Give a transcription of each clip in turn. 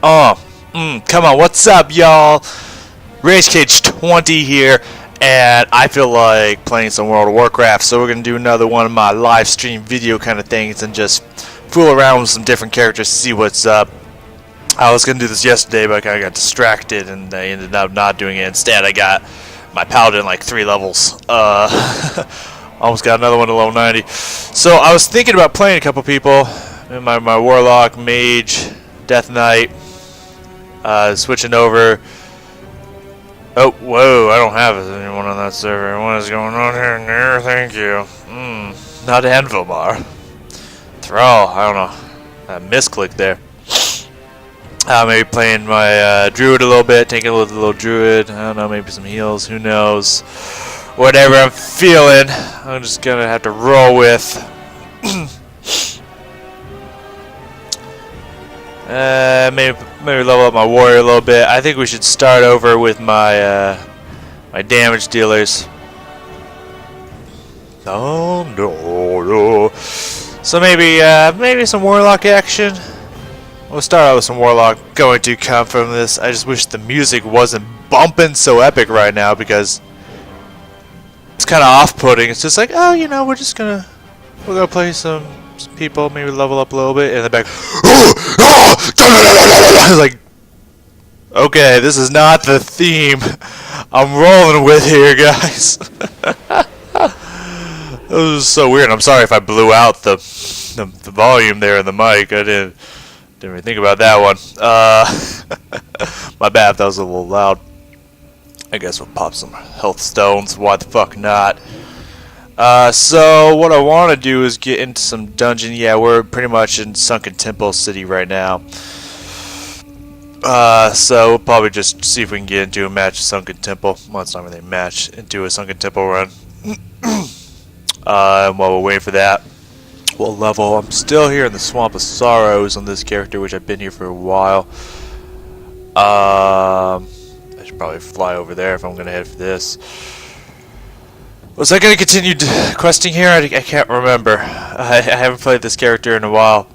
Come on, what's up, y'all? RageCage20 here, and I feel like playing some World of Warcraft, so we're gonna do another one of my live stream video kind of things and just fool around with some different characters to see what's up. I was gonna do this yesterday, but I kind of got distracted, and I ended up not doing it. Instead, I got my Paladin like 3 levels. Almost got another one to level 90. So I was thinking about playing a couple people. My Warlock, Mage, Death Knight. Switching over. Oh, whoa, I don't have anyone on that server. What is going on here and there? Thank you. Not Anvilmar. Thrall, I don't know. I misclicked there. Maybe playing my Druid a little bit, taking a little Druid. I don't know, maybe some heals, who knows. Whatever I'm feeling, I'm just gonna have to roll with. Maybe level up my warrior a little bit. I think we should start over with my my damage dealers. Oh no. So maybe some warlock action. We'll start out with some warlock. Going to come from this. I just wish the music wasn't bumping so epic right now because it's kind of off-putting. It's just like, oh, you know, we're gonna play some people, maybe level up a little bit, and in the back, I was like, okay, this is not the theme I'm rolling with here, guys. It was so weird. I'm sorry if I blew out the volume there in the mic. I didn't really think about that one. My bad if that was a little loud. I guess we'll pop some health stones. Why the fuck not? So what I want to do is get into some dungeon. Yeah, we're pretty much in Sunken Temple City right now. So we'll probably just see if we can get into a match Sunken Temple. Well, it's not really a match. Into a Sunken Temple run. And while we're waiting for that, we'll level. I'm still here in the Swamp of Sorrows on this character, which I've been here for a while. I should probably fly over there if I'm going to head for this. Was I going to continue questing here? I can't remember. I haven't played this character in a while.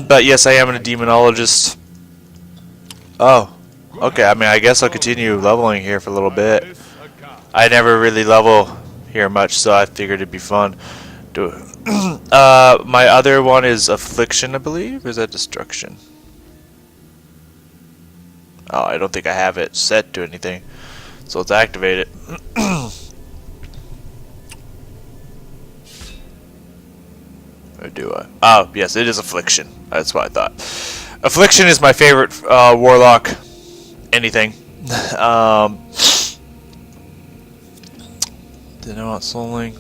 But yes, I am a demonologist. Oh, okay. I mean, I guess I'll continue leveling here for a little bit. I never really level here much, so I figured it'd be fun. My other one is Affliction, I believe. Or is that Destruction? Oh, I don't think I have it set to anything. So let's activate it. Or do I? Oh, yes, it is Affliction. That's what I thought. Affliction is my favorite warlock. Anything. Didn't know about Souling.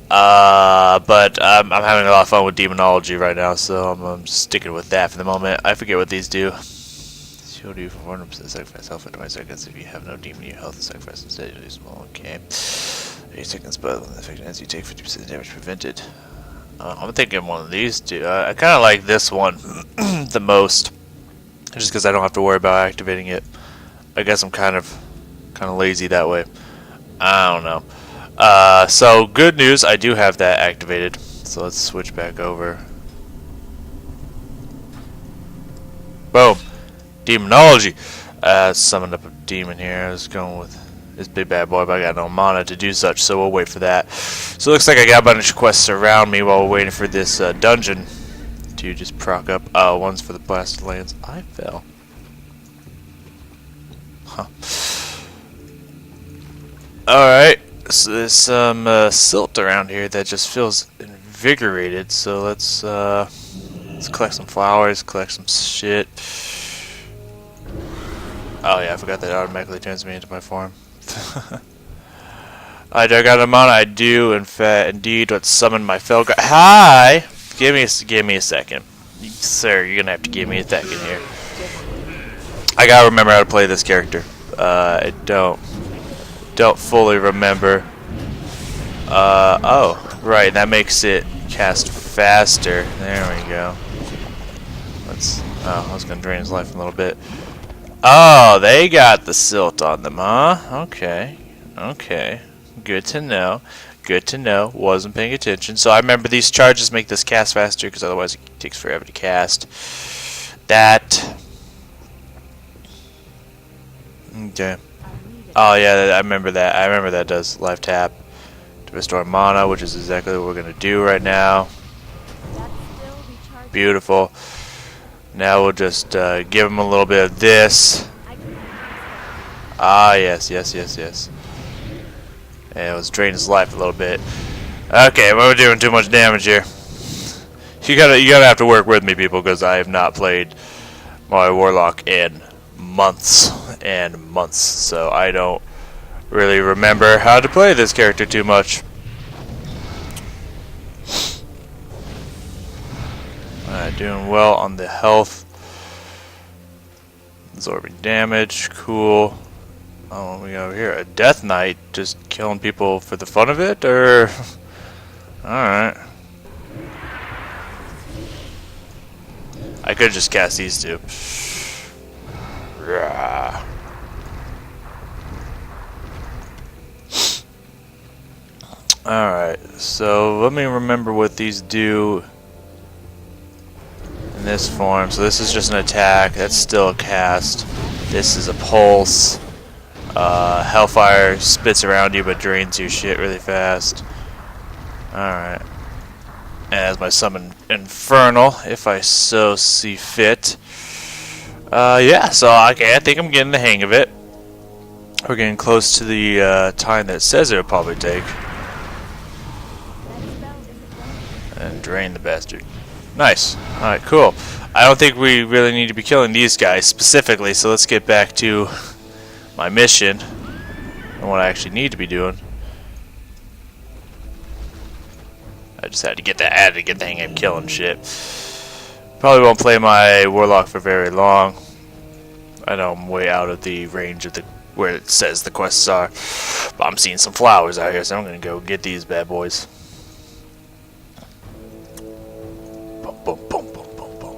But I'm having a lot of fun with Demonology right now, so I'm sticking with that for the moment. I forget what these do. You'll do for 100% sacrifice health for 20 seconds. If you have no demon, your health is sacrificed instead. You'll do small. Okay. 8 seconds, but when the effect ends, you take 50% damage prevented. I'm thinking one of these two. I kind of like this one the most, just because I don't have to worry about activating it. I guess I'm kind of lazy that way. I don't know. So good news, I do have that activated. So let's switch back over. Boom. Demonology. Summoned up a demon here. I was going with this big bad boy, but I got no mana to do such, so we'll wait for that. So it looks like I got a bunch of quests around me while we're waiting for this dungeon to just proc up. One's for the Blasted Lands. I fell. Huh. Alright. So there's some silt around here that just feels invigorated, so let's collect some flowers, collect some shit. Oh yeah, I forgot that it automatically turns me into my form. I got a mana. I do, in fact, indeed, let's summon my fell guy. Hi! Give me a second. Sir, you're gonna have to give me a second here. I gotta remember how to play this character. I don't fully remember. Oh, right, that makes it cast faster. There we go. I was gonna drain his life a little bit. Oh, they got the silt on them, huh? Okay. Okay. Good to know. Good to know. Wasn't paying attention. So I remember these charges make this cast faster, because otherwise it takes forever to cast. That. Okay. Oh yeah, I remember that. I remember that does live tap to restore mana, which is exactly what we're gonna do right now. Beautiful. Now we'll just give him a little bit of this. Ah, yes. And let's drain his life a little bit. Okay, we're doing too much damage here. You gotta have to work with me, people, because I have not played my Warlock in months and months, so I don't really remember how to play this character too much. Alright, doing well on the health. Absorbing damage, cool. Oh, what we got over here? A Death Knight, just killing people for the fun of it, or? Alright. I could just cast these two. Alright, so let me remember what these do in this form. So this is just an attack, that's still a cast. This is a pulse. Hellfire spits around you but drains your shit really fast. Alright. As my summon Infernal, if I so see fit. Yeah, so okay, I think I'm getting the hang of it. We're getting close to the time that it says it'll probably take. And drain the bastard. Nice. Alright, cool. I don't think we really need to be killing these guys specifically, so let's get back to my mission and what I actually need to be doing. I just had to get the hang of killing shit. Probably won't play my Warlock for very long. I know I'm way out of the range of where it says the quests are, but I'm seeing some flowers out here, so I'm gonna go get these bad boys. Boom, boom, boom, boom, boom, boom.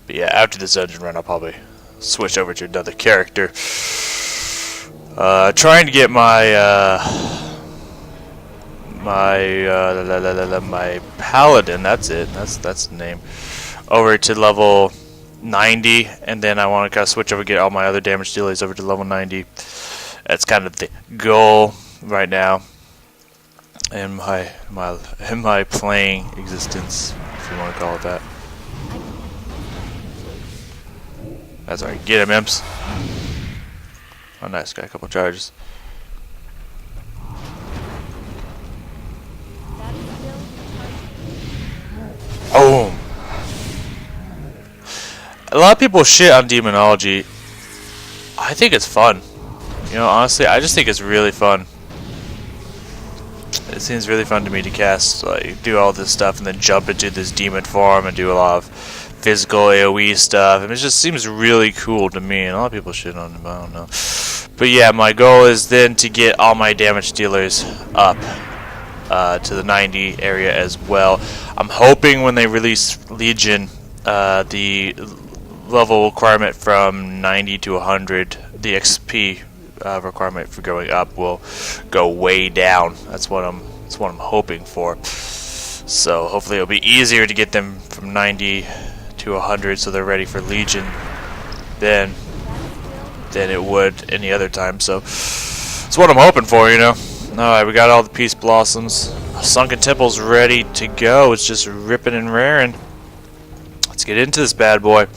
But yeah, after this dungeon run, I'll probably switch over to another character. Trying to get my my paladin. That's it. That's the name. Over to level 90, and then I want to kind of switch over, get all my other damage dealers over to level 90. That's kind of the goal right now in my playing existence, if you want to call it that. That's alright. Get him, imps. Oh, nice. Got a couple charges. Boom. A lot of people shit on demonology. I think it's fun. You know, honestly, I just think it's really fun. It seems really fun to me to cast, like, do all this stuff and then jump into this demon form and do a lot of physical AoE stuff. And it just seems really cool to me. And a lot of people shit on it, but I don't know. But yeah, my goal is then to get all my damage dealers up to the 90 area as well. I'm hoping when they release Legion, the level requirement from 90 to 100, the XP requirement for going up will go way down. That's what I'm hoping for. So hopefully it'll be easier to get them from 90 to 100, so they're ready for Legion then than it would any other time. So that's what I'm hoping for, you know. Alright, we got all the Peace Blossoms. Sunken Temple's ready to go. It's just ripping and raring. Let's get into this bad boy.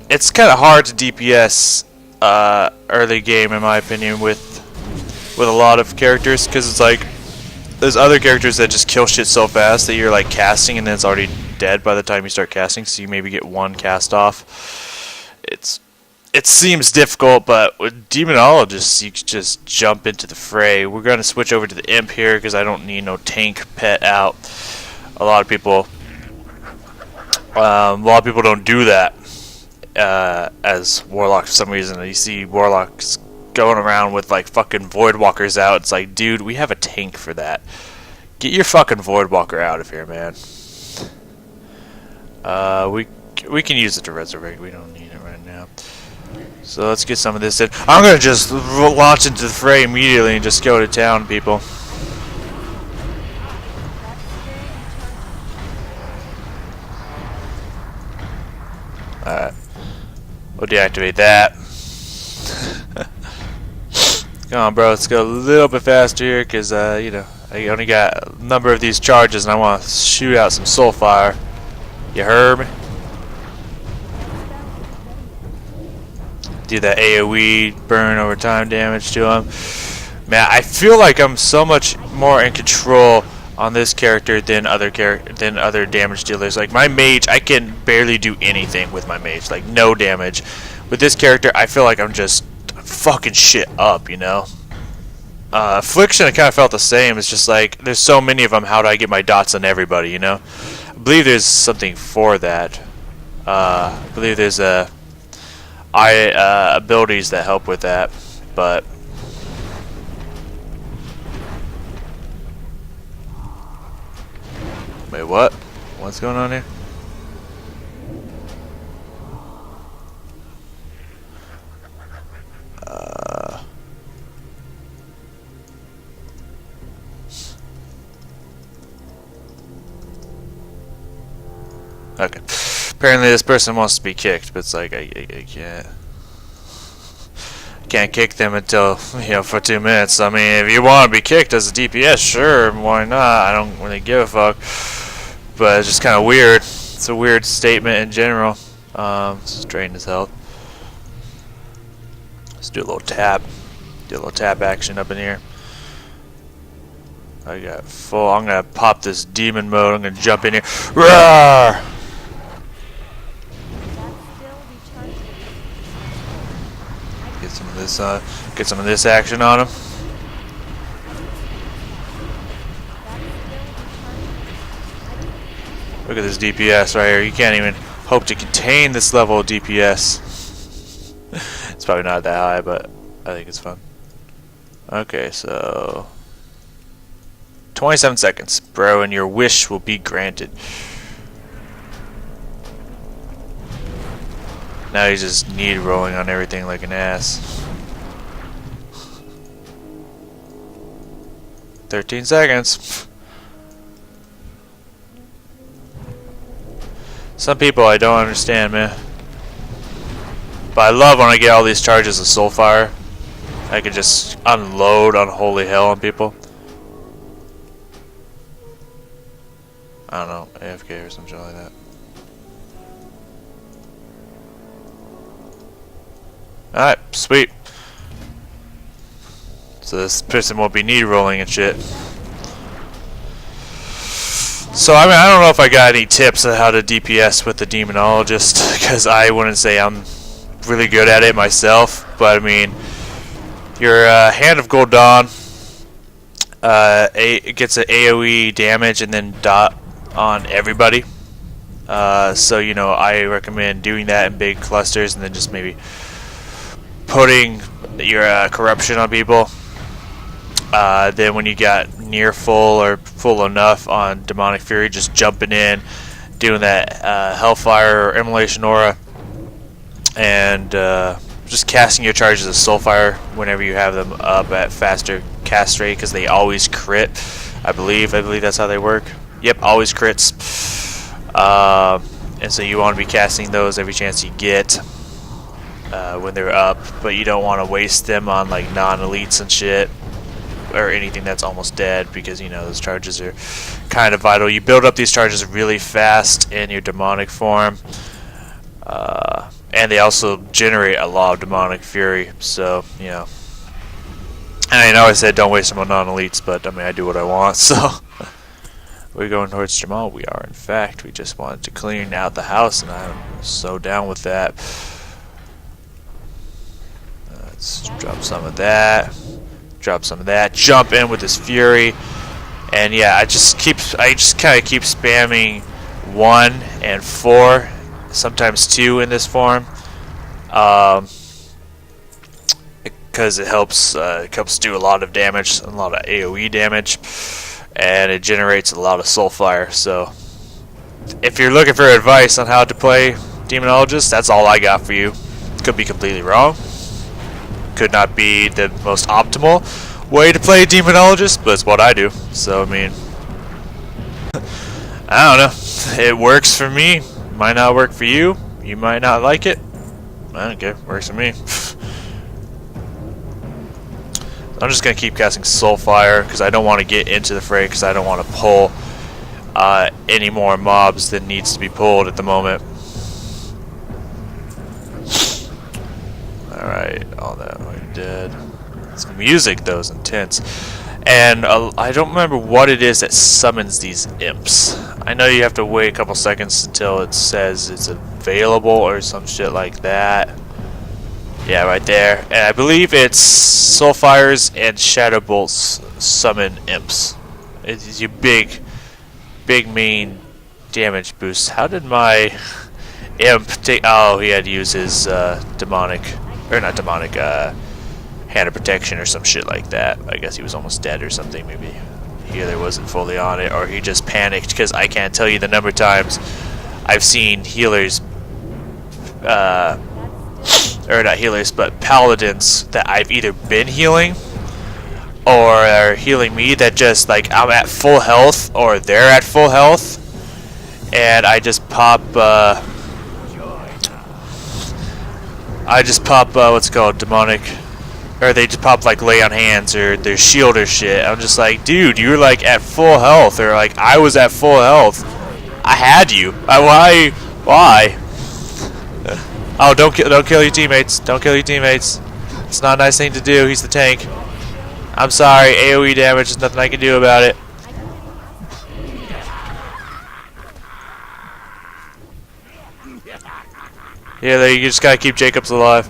It's kind of hard to DPS early game, in my opinion, with a lot of characters, because it's like there's other characters that just kill shit so fast that you're like casting and then it's already dead by the time you start casting, so you maybe get one cast off. It seems difficult, but with Demonologists, you can just jump into the fray. We're going to switch over to the Imp here because I don't need no tank pet out. A lot of people don't do that as Warlock for some reason. You see Warlocks going around with like fucking Voidwalkers out. It's like, dude, we have a tank for that. Get your fucking Voidwalker out of here, man. We can use it to resurrect. We don't need it right now. So let's get some of this in. I'm gonna just launch into the fray immediately and just go to town, people. Alright. We'll deactivate that. Come on, bro. Let's go a little bit faster here because, you know, I only got a number of these charges and I want to shoot out some soul fire. You heard me? Do that AoE burn over time damage to him. Man, I feel like I'm so much more in control on this character than other damage dealers. Like my mage, I can barely do anything with my mage, like no damage. With this character, I feel like I'm just fucking shit up, you know. Affliction, I kind of felt the same. It's just like there's so many of them. How do I get my dots on everybody? You know. I believe there's something for that. I believe there's abilities that help with that, but. Wait, what? What's going on here? Okay. Apparently this person wants to be kicked, but it's like I can't kick them until, you know, for 2 minutes. I mean, if you want to be kicked as a DPS, sure, why not? I don't really give a fuck. But it's just kind of weird. It's a weird statement in general. Let's just drain his health. Let's do a little tap. Do a little tap action up in here. I got full. I'm gonna pop this demon mode. I'm gonna jump in here. Roar! Get some of this. Get some of this action on him. Look at this DPS right here. You can't even hope to contain this level of DPS. It's probably not that high, but I think it's fun. Okay, so 27 seconds, bro, and your wish will be granted. Now he's just need rolling on everything like an ass. 13 seconds. Some people I don't understand, man. But I love when I get all these charges of soulfire. I can just unload unholy hell on people. I don't know, AFK or something like that. Alright, sweet. So this person won't be need rolling and shit. So I mean, I don't know if I got any tips on how to DPS with the demonologist, because I wouldn't say I'm really good at it myself. But I mean, your Hand of Gul'dan it gets an AoE damage and then dot on everybody. So you know, I recommend doing that in big clusters and then just maybe putting your corruption on people. Then when you got near full or full enough on Demonic Fury, just jumping in, doing that Hellfire or Immolation Aura, and just casting your charges of Soulfire whenever you have them up at faster cast rate, because they always crit. I believe that's how they work. Yep, always crits. And so you want to be casting those every chance you get when they're up, but you don't want to waste them on like non-elites and shit, or anything that's almost dead, because you know those charges are kind of vital. You build up these charges really fast in your demonic form, and they also generate a lot of demonic fury. So you know, and I know I said don't waste them on non-elites, but I mean I do what I want. So we're going towards Jamal. We are, in fact. We just wanted to clean out the house, and I'm so down with that. Let's drop some of that. Drop some of that. Jump in with this fury, and yeah, I just kind of keep spamming 1 and 4, sometimes 2 in this form, because it helps do a lot of damage, a lot of AoE damage, and it generates a lot of soul fire. So if you're looking for advice on how to play Demonologist, that's all I got for you. Could be completely wrong. Could not be the most optimal way to play Demonologist, but it's what I do. So, I mean, I don't know. It works for me. Might not work for you. You might not like it. I don't care. Works for me. I'm just going to keep casting Soulfire because I don't want to get into the fray because I don't want to pull any more mobs than needs to be pulled at the moment. Alright, all that we did. This music, though, is intense. And I don't remember what it is that summons these imps. I know you have to wait a couple seconds until it says it's available or some shit like that. Yeah, right there. And I believe it's Soulfires and Shadow Bolts summon imps. It's your big main damage boost. How did my imp take... Oh, he had to use his demonic... Or not demonic, hand of protection or some shit like that. I guess he was almost dead or something. Maybe he either wasn't fully on it or he just panicked, because I can't tell you the number of times I've seen healers... or not healers, but paladins that I've either been healing or are healing me that just, like, I'm at full health or they're at full health and I just pop what's it called, demonic, or they just pop like lay on hands or their shield or shit. I'm just like, dude, you're like at full health, or like I was at full health. I had you. Why? Oh, don't kill your teammates. Don't kill your teammates. It's not a nice thing to do. He's the tank. I'm sorry. AoE damage. There's nothing I can do about it. Yeah, there. You just gotta keep Jacobs alive.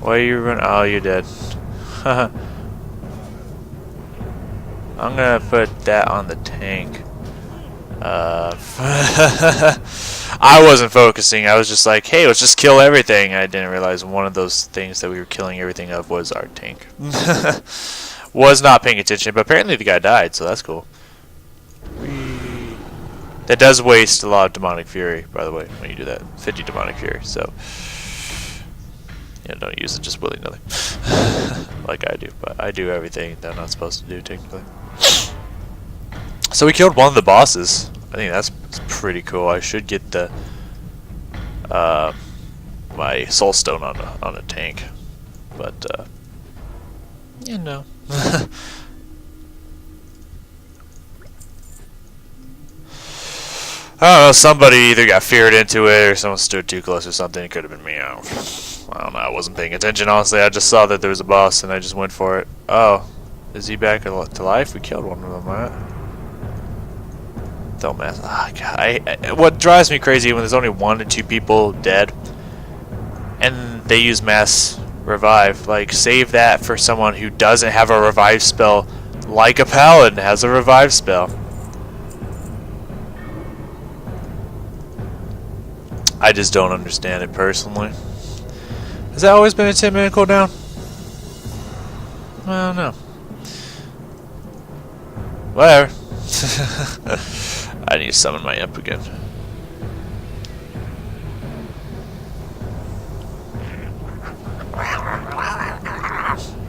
Why are you running? Oh, you're dead. I'm gonna put that on the tank. I wasn't focusing. I was just like, hey, let's just kill everything. I didn't realize one of those things that we were killing everything of was our tank. Was not paying attention, but apparently the guy died, so that's cool. That does waste a lot of demonic fury, by the way, when you do that. 50 demonic fury, so yeah, don't use it just willy-nilly like I do, but I do everything that I'm not supposed to do technically. So we killed one of the bosses. I think that's pretty cool. I should get the my soul stone on a tank, but you know. I don't know, somebody either got feared into it or someone stood too close or something. It could have been me. I don't know. I wasn't paying attention, honestly. I just saw that there was a boss and I just went for it. Oh, is he back to life? We killed one of them, right? Don't mess. Oh, God. What drives me crazy when there's only 1 to 2 people dead and they use mass revive. Like, save that for someone who doesn't have a revive spell like a paladin has a revive spell. I just don't understand it personally. Has that always been a 10-minute cooldown? I don't know. Whatever. I need to summon my imp again.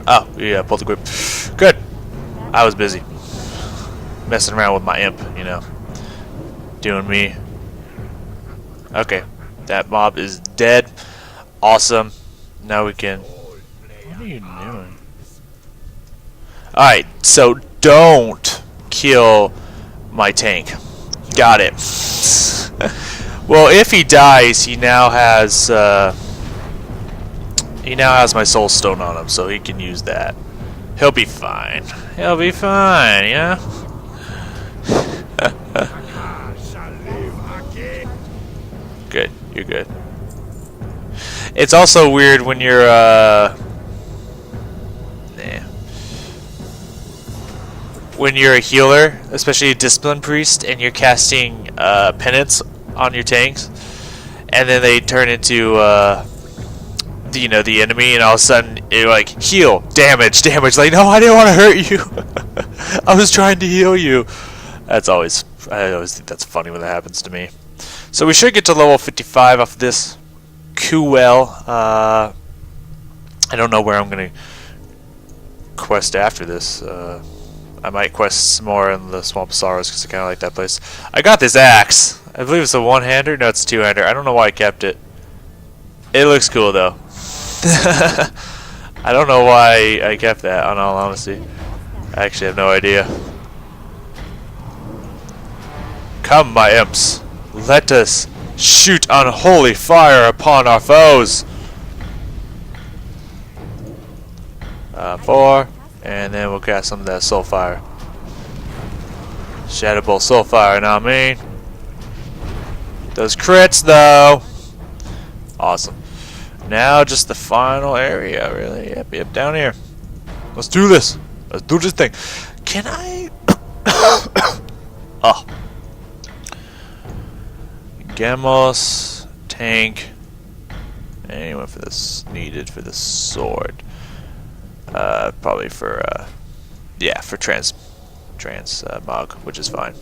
Oh, yeah, pulled the grip. Good. I was busy messing around with my imp, you know. Doing me. Okay. That mob is dead. Awesome. Now we can... What are you doing? Alright, so don't kill my tank. Got it. Well, if he dies, he now has my soul stone on him, so he can use that. He'll be fine. He'll be fine, yeah? Good. You're good. It's also weird when you're when you're a healer, especially a discipline priest, and you're casting penance on your tanks, and then they turn into the enemy, and all of a sudden you're like, heal, damage. Like, no, I didn't want to hurt you. I was trying to heal you. I always think that's funny when that happens to me. So we should get to level 55 off of this. too well. I don't know where I'm gonna quest after this. I might quest some more in the Swamp of Sorrows because I kind of like that place. I got this axe. I believe it's a one-hander. No, it's a two-hander. I don't know why I kept it. It looks cool though. I don't know why I kept that, in all honesty. I actually have no idea. Come, my imps. Let us shoot unholy fire upon our foes. 4, and then we'll cast some of that soul fire. Shadow Bolt soul fire, now I mean. Those crits though. Awesome. Now just the final area, really. Yep, down here. Let's do this. Let's do this thing. Can I? Oh. Gamos, tank. Anyone for this needed for the sword? Probably for yeah, for transmog, which is fine.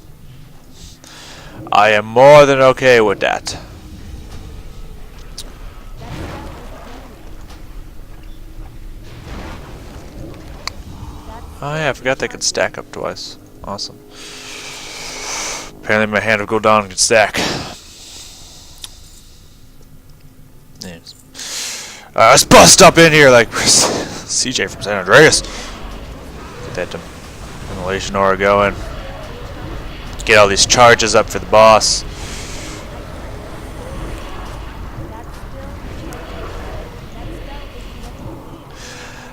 I am more than okay with that. Oh yeah, I forgot they could stack up twice. Awesome. Apparently my hand of Gul'dan can stack. Yes. Let's bust up in here like CJ from San Andreas. Get that demolition aura going. Get all these charges up for the boss.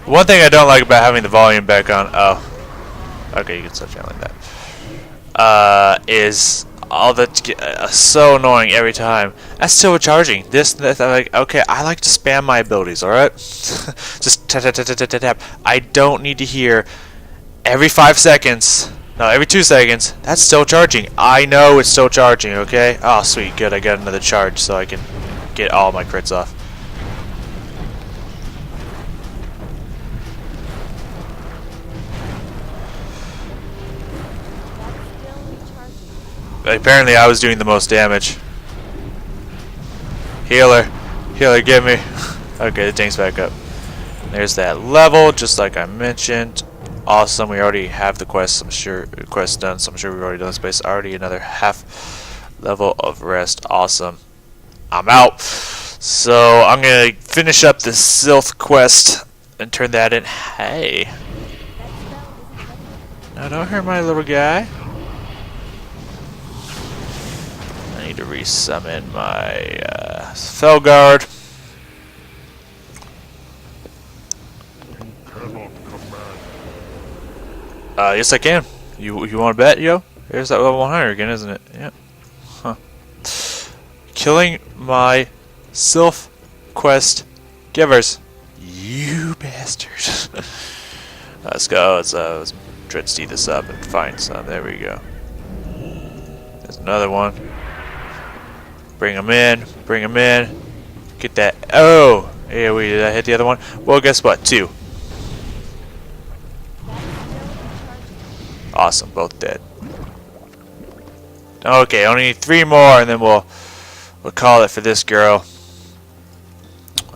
One thing I don't like about having the volume back on, okay, you can start channeling that, is all that, so annoying every time. That's still charging. This, I'm like, okay, I like to spam my abilities, alright? Just tap, tap, tap, tap, tap, tap. I don't need to hear every 5 seconds, no, every 2 seconds, that's still charging. I know it's still charging, okay? Oh, sweet, good, I got another charge so I can get all my crits off. Apparently I was doing the most damage. Healer. Healer, get me. Okay, the tank's back up. There's that level, just like I mentioned. Awesome, we already have the quest, I'm sure, quest done, so I'm sure we've already done this place. Already another half level of rest. Awesome. I'm out. So I'm gonna finish up the Sylph quest and turn that in. Hey. No, don't hurt my little guy. I need to resummon my Felguard. Yes I can. You want to bet, yo? There's that level 100 again, isn't it? Yeah. Huh. Killing my Sylph quest givers. You bastard. Let's go. Let's try to speed this up and find some. There we go. There's another one. Bring them in. Bring them in. Get that. Oh! Yeah, did I hit the other one? Well, guess what? 2. Awesome, both dead. Okay, only need 3 more, and then we'll call it for this girl.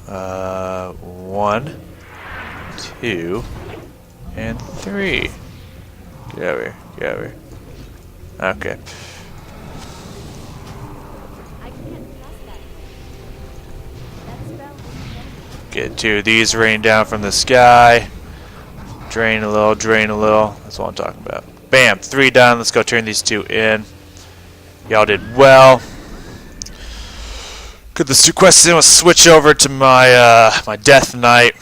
1, 2, and 3. Get over here. Get over here. Okay. Get 2 of these rain down from the sky. Drain a little, drain a little. That's what I'm talking about. Bam, 3 done. Let's go turn these 2 in. Y'all did well. Could the quest then switch over to my my Death Knight.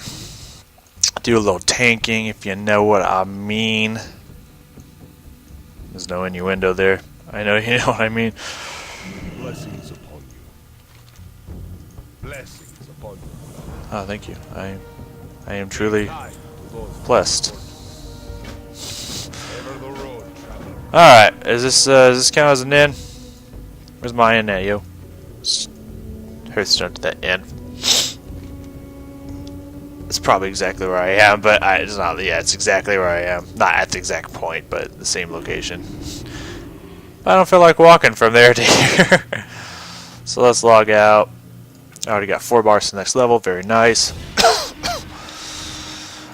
Do a little tanking, if you know what I mean. There's no innuendo there. I know you know what I mean. Blessings upon you. Blessings upon you. Oh, thank you. I am truly blessed. Alright, is this count as an inn? Where's my inn at, yo? Hearthstone to that inn. It's probably exactly where I am, but it's not. Yeah, it's exactly where I am. Not at the exact point, but the same location. I don't feel like walking from there to here. So let's log out. I already got 4 bars to the next level. Very nice.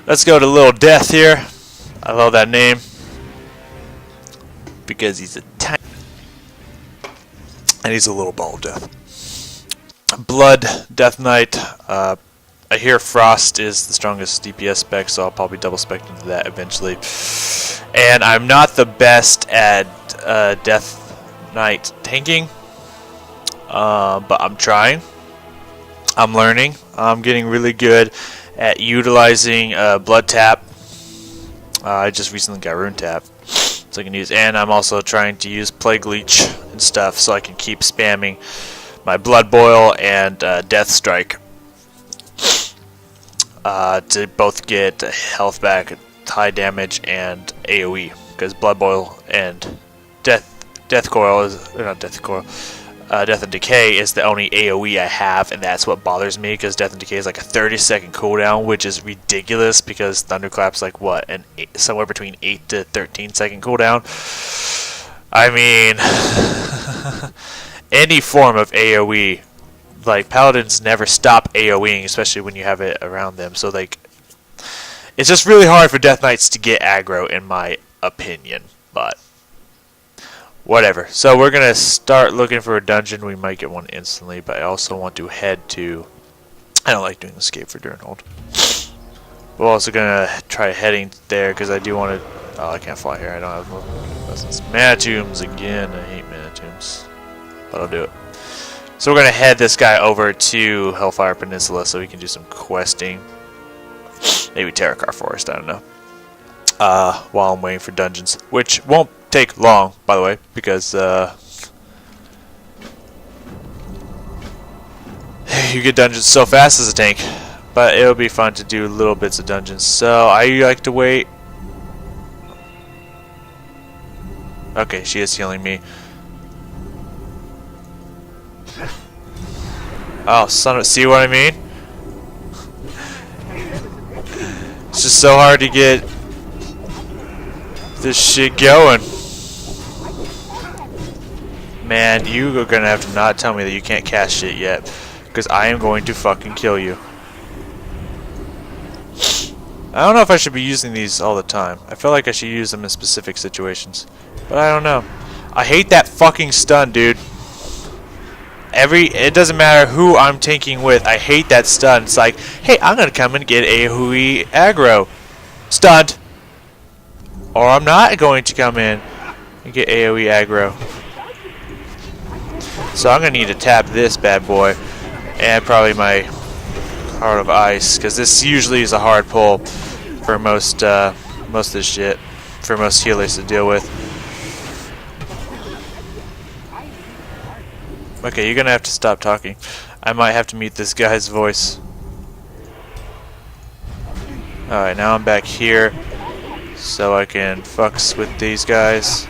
Let's go to Little Death here. I love that name because he's a tiny and he's a little ball of death. Blood Death Knight. I hear Frost is the strongest DPS spec, so I'll probably double spec into that eventually. And I'm not the best at Death Knight tanking, but I'm trying. I'm learning. I'm getting really good at utilizing Blood Tap. I just recently got Rune Tap, so I can use, and I'm also trying to use Plague Leech and stuff, so I can keep spamming my Blood Boil and Death Strike to both get health back, high damage, and AOE. Because Blood Boil and Death Coil is not Death Coil. Death and Decay is the only AoE I have, and that's what bothers me, because Death and Decay is like a 30-second cooldown, which is ridiculous, because Thunderclap's like, what, somewhere between 8 to 13-second cooldown? I mean, any form of AoE, like, Paladins never stop AoEing, especially when you have it around them, so, like, it's just really hard for Death Knights to get aggro, in my opinion, but whatever. So we're going to start looking for a dungeon. We might get one instantly, but I also want to head to... I don't like doing Escape for Durnhold. We're also going to try heading there, because I do want to... Oh, I can't fly here. I don't have movement lessons. Mana Tombs again. I hate Mana Tombs. But I'll do it. So we're going to head this guy over to Hellfire Peninsula so we can do some questing. Maybe Terracar Forest, I don't know. While I'm waiting for dungeons, which won't take long, by the way, because you get dungeons so fast as a tank, but it'll be fun to do little bits of dungeons. So I like to wait. Okay, she is healing me. Oh, son of, see what I mean? It's just so hard to get this shit going. Man, you are gonna have to not tell me that you can't cast shit yet, because I am going to fucking kill you. I don't know if I should be using these all the time. I feel like I should use them in specific situations, but I don't know. I hate that fucking stun, dude. It doesn't matter who I'm tanking with, I hate that stun. It's like, hey, I'm gonna come and get AoE aggro. Stunned. Or I'm not going to come in and get AoE aggro. So I'm gonna need to tap this bad boy, and probably my Heart of Ice, because this usually is a hard pull for most of this shit, for most healers to deal with. Okay, you're gonna have to stop talking. I might have to mute this guy's voice. Alright, now I'm back here, so I can fucks with these guys.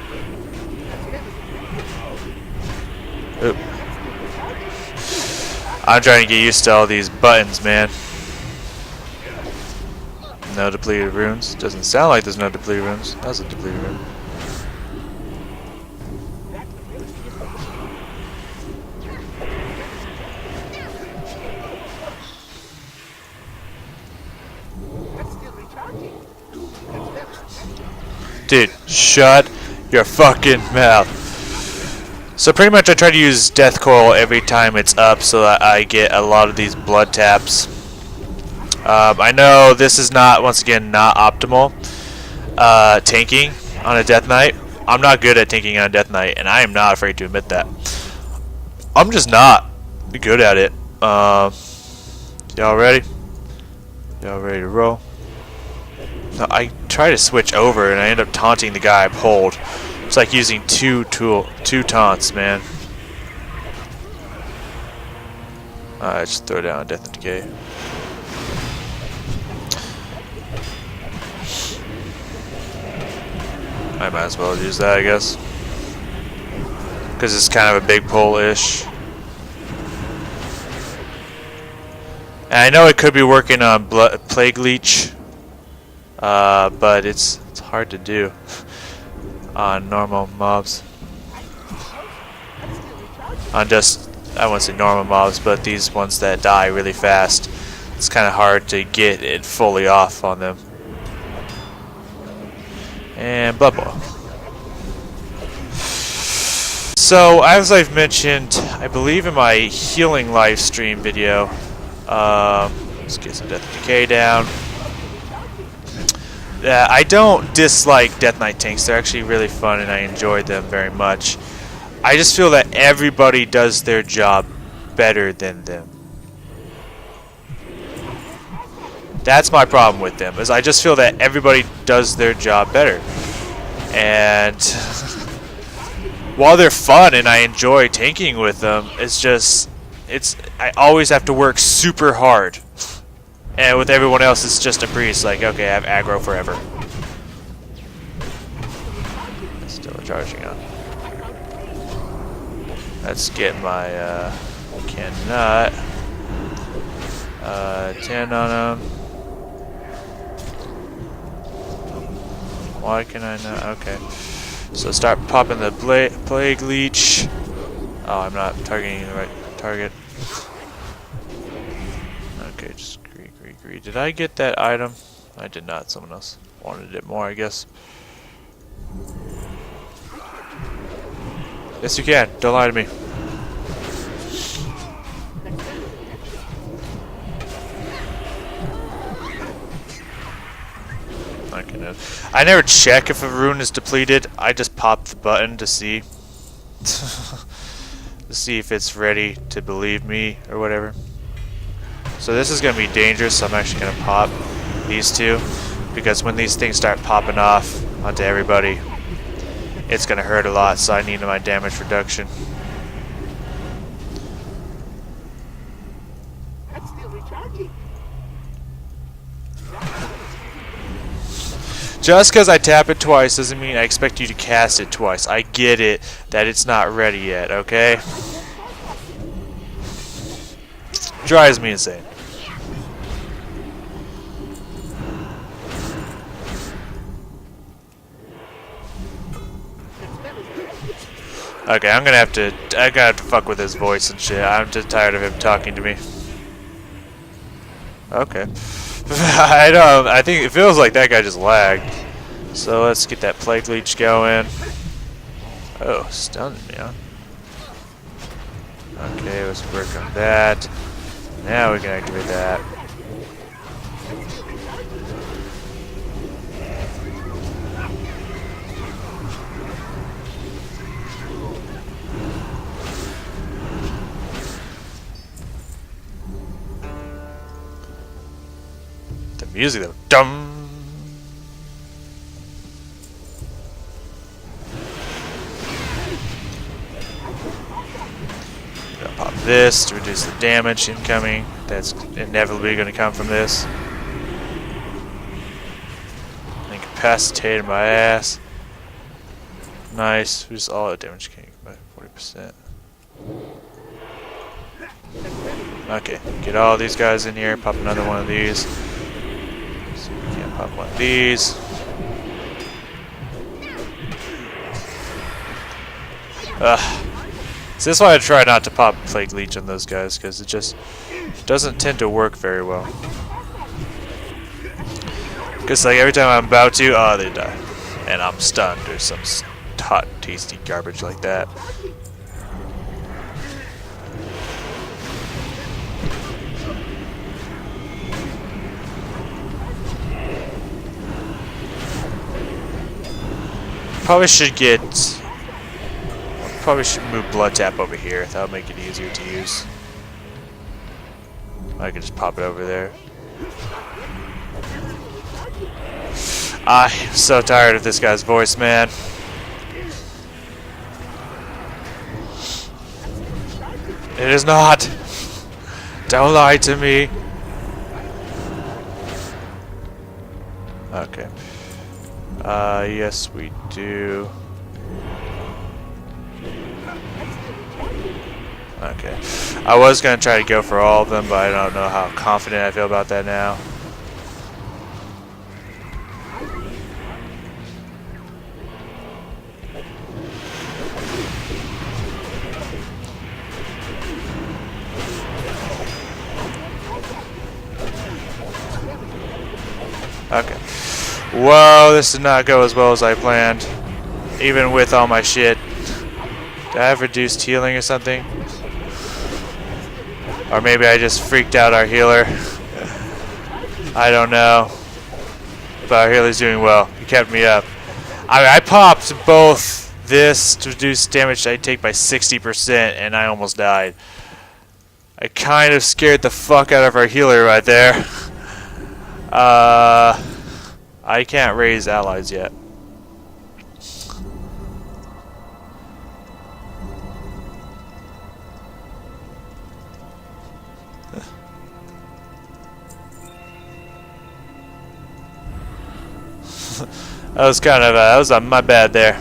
Oop. I'm trying to get used to all these buttons, man. No depleted runes. Doesn't sound like there's no depleted runes. That's a depleted rune. Dude, shut your fucking mouth. So pretty much I try to use Death Coil every time it's up so that I get a lot of these blood taps. I know this is not, once again, not optimal tanking on a Death Knight. I'm not good at tanking on a Death Knight, and I am not afraid to admit that. I'm just not good at it. Y'all ready? Y'all ready to roll? No, I try to switch over and I end up taunting the guy I pulled. It's like using two taunts, man. Alright, just throw down Death and Decay. I might as well use that, I guess. Because it's kind of a big pull-ish. And I know it could be working on Plague Leech. But it's hard to do on normal mobs. On just I won't say normal mobs, but these ones that die really fast. It's kind of hard to get it fully off on them. And Blood Boil. So, as I've mentioned, I believe in my healing live stream video, let's get some Death and Decay down. I don't dislike Death Knight tanks. They're actually really fun and I enjoy them very much. I just feel that everybody does their job better than them. That's my problem with them, is I just feel that everybody does their job better. And while they're fun and I enjoy tanking with them, I always have to work super hard. And with everyone else, it's just a breeze. Like, okay, I have aggro forever. Still charging on. Let's get my cannot 10 on him. Why can I not? Okay. So start popping the plague leech. Oh, I'm not targeting the right target. Okay, just agree. Did I get that item? I did not. Someone else wanted it more, I guess. Yes, you can. Don't lie to me. Okay, no. I never check if a rune is depleted. I just pop the button to see. To see if it's ready to believe me or whatever. So this is going to be dangerous, so I'm actually going to pop these two. Because when these things start popping off onto everybody, it's going to hurt a lot, so I need my damage reduction. That's still recharging. Just because I tap it twice doesn't mean I expect you to cast it twice. I get it that it's not ready yet, okay? Drives me insane. Okay, I gotta have to fuck with his voice and shit. I'm just tired of him talking to me. Okay. I think it feels like that guy just lagged. So let's get that plague leech going. Oh, stunned me, huh? Okay, let's work on that. Now we can activate that. The music though, dum. Gonna pop this to reduce the damage incoming. That's inevitably going to come from this. Incapacitated my ass. Nice. Who's all the damage king by 40%? Okay, get all these guys in here. Pop another one of these. See if we can pop one of these. So this is why I try not to pop Plague Leech on those guys, because it just doesn't tend to work very well. Because like every time I'm about to, oh, they die. And I'm stunned or some hot, tasty garbage like that. Probably should move Blood Tap over here. That'll make it easier to use. I can just pop it over there. I'm so tired of this guy's voice, man. It is not. Don't lie to me. Okay. Yes, we do. Okay. I was going to try to go for all of them, but I don't know how confident I feel about that now. Whoa, this did not go as well as I planned. Even with all my shit. Do I have reduced healing or something? Or maybe I just freaked out our healer. I don't know. But our healer's doing well. He kept me up. I mean, I popped both this to reduce damage I take by 60% and I almost died. I kind of scared the fuck out of our healer right there. I can't raise allies yet. That was my bad there.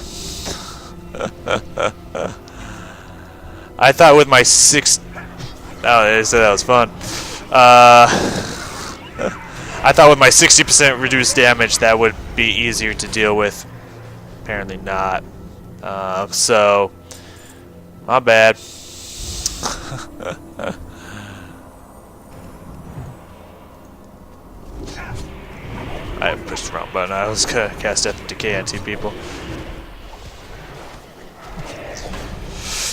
I thought with my they said that was fun. I thought with my 60% reduced damage that would be easier to deal with. Apparently not. So, my bad. I pushed the wrong button. I was gonna cast Death and Decay on 2 people.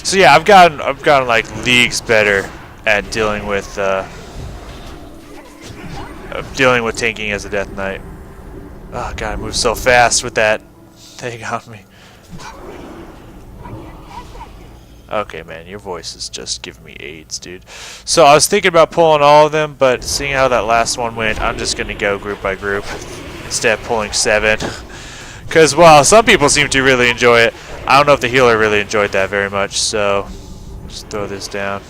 So yeah, I've gotten like leagues better at dealing with tanking as a Death Knight. Oh god, I moved so fast with that thing on me. Okay, man, your voice is just giving me AIDS, dude. So I was thinking about pulling all of them, but seeing how that last one went, I'm just gonna go group by group instead of pulling 7. Because while some people seem to really enjoy it, I don't know if the healer really enjoyed that very much. So just throw this down.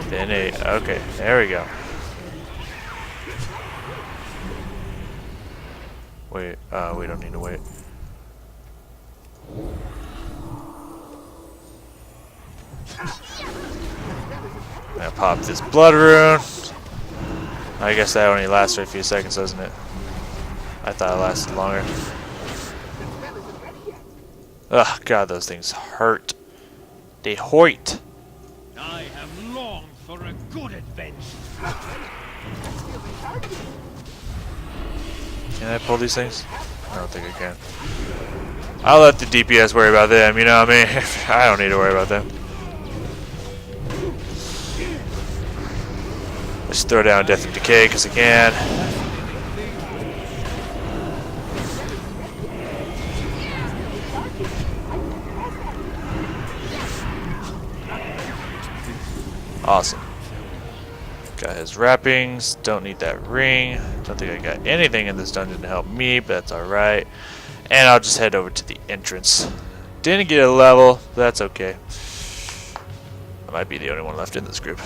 Then 8. Okay, there we go. Wait, we don't need to wait. I'm gonna pop this blood rune. I guess that only lasts for a few seconds, doesn't it? I thought it lasted longer. Ugh, god, those things hurt. They hurt. I have longed for a good adventure. Can I pull these things? I don't think I can. I'll let the DPS worry about them, you know what I mean? I don't need to worry about them. Just throw down Death and Decay because I can. Awesome. Got his wrappings. Don't need that ring. Don't think I got anything in this dungeon to help me, but that's alright. And I'll just head over to the entrance. Didn't get a level, but that's okay. I might be the only one left in this group.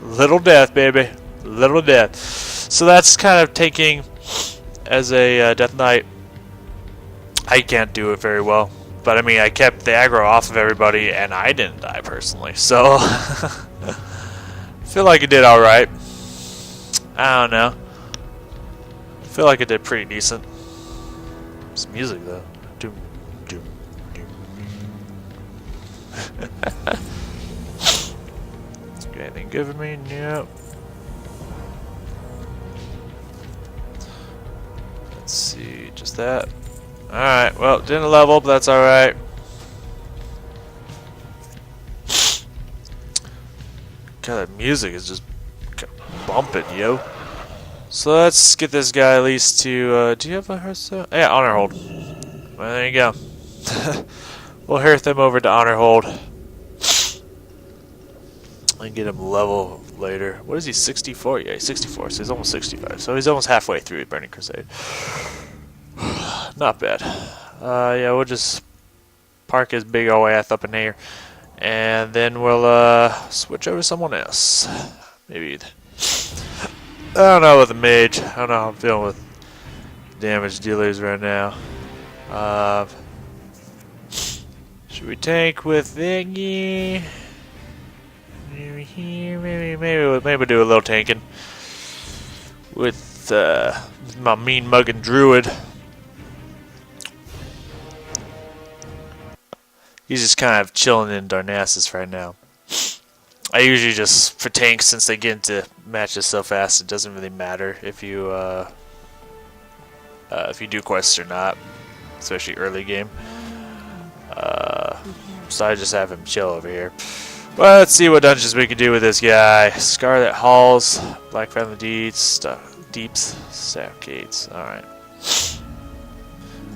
Little death, baby. Little death. So that's kind of taking as a Death Knight. I can't do it very well. But I mean, I kept the aggro off of everybody, and I didn't die personally. So, feel like it did alright. I don't know. Feel like it did pretty decent. Some music though. Doom, doom, doom. Got anything good for me? Nope. Let's see, just that. Alright, well, didn't level, but that's alright. God, that music is just bumping, yo. So let's get this guy at least to, do you have a Hearthstone? Yeah, Honor Hold. Well, there you go. We'll hearth him over to Honor Hold. And get him level later. What is he, 64? Yeah, he's 64, so he's almost 65. So he's almost halfway through Burning Crusade. Not bad. Yeah, we'll just park his big old ass up in here. And then we'll, switch over to someone else. Maybe... I don't know with the mage. I don't know how I'm feeling with damage dealers right now. Should we tank with Iggy? Maybe we'll do a little tanking with my mean mugging druid. He's just kind of chilling in Darnassus right now. I usually just, for tanks, since they get into matches so fast, it doesn't really matter if you do quests or not, especially early game. So I just have him chill over here. Well, let's see what dungeons we can do with this guy. Scarlet Halls, Black Family Deeps, Staff Gates. Alright.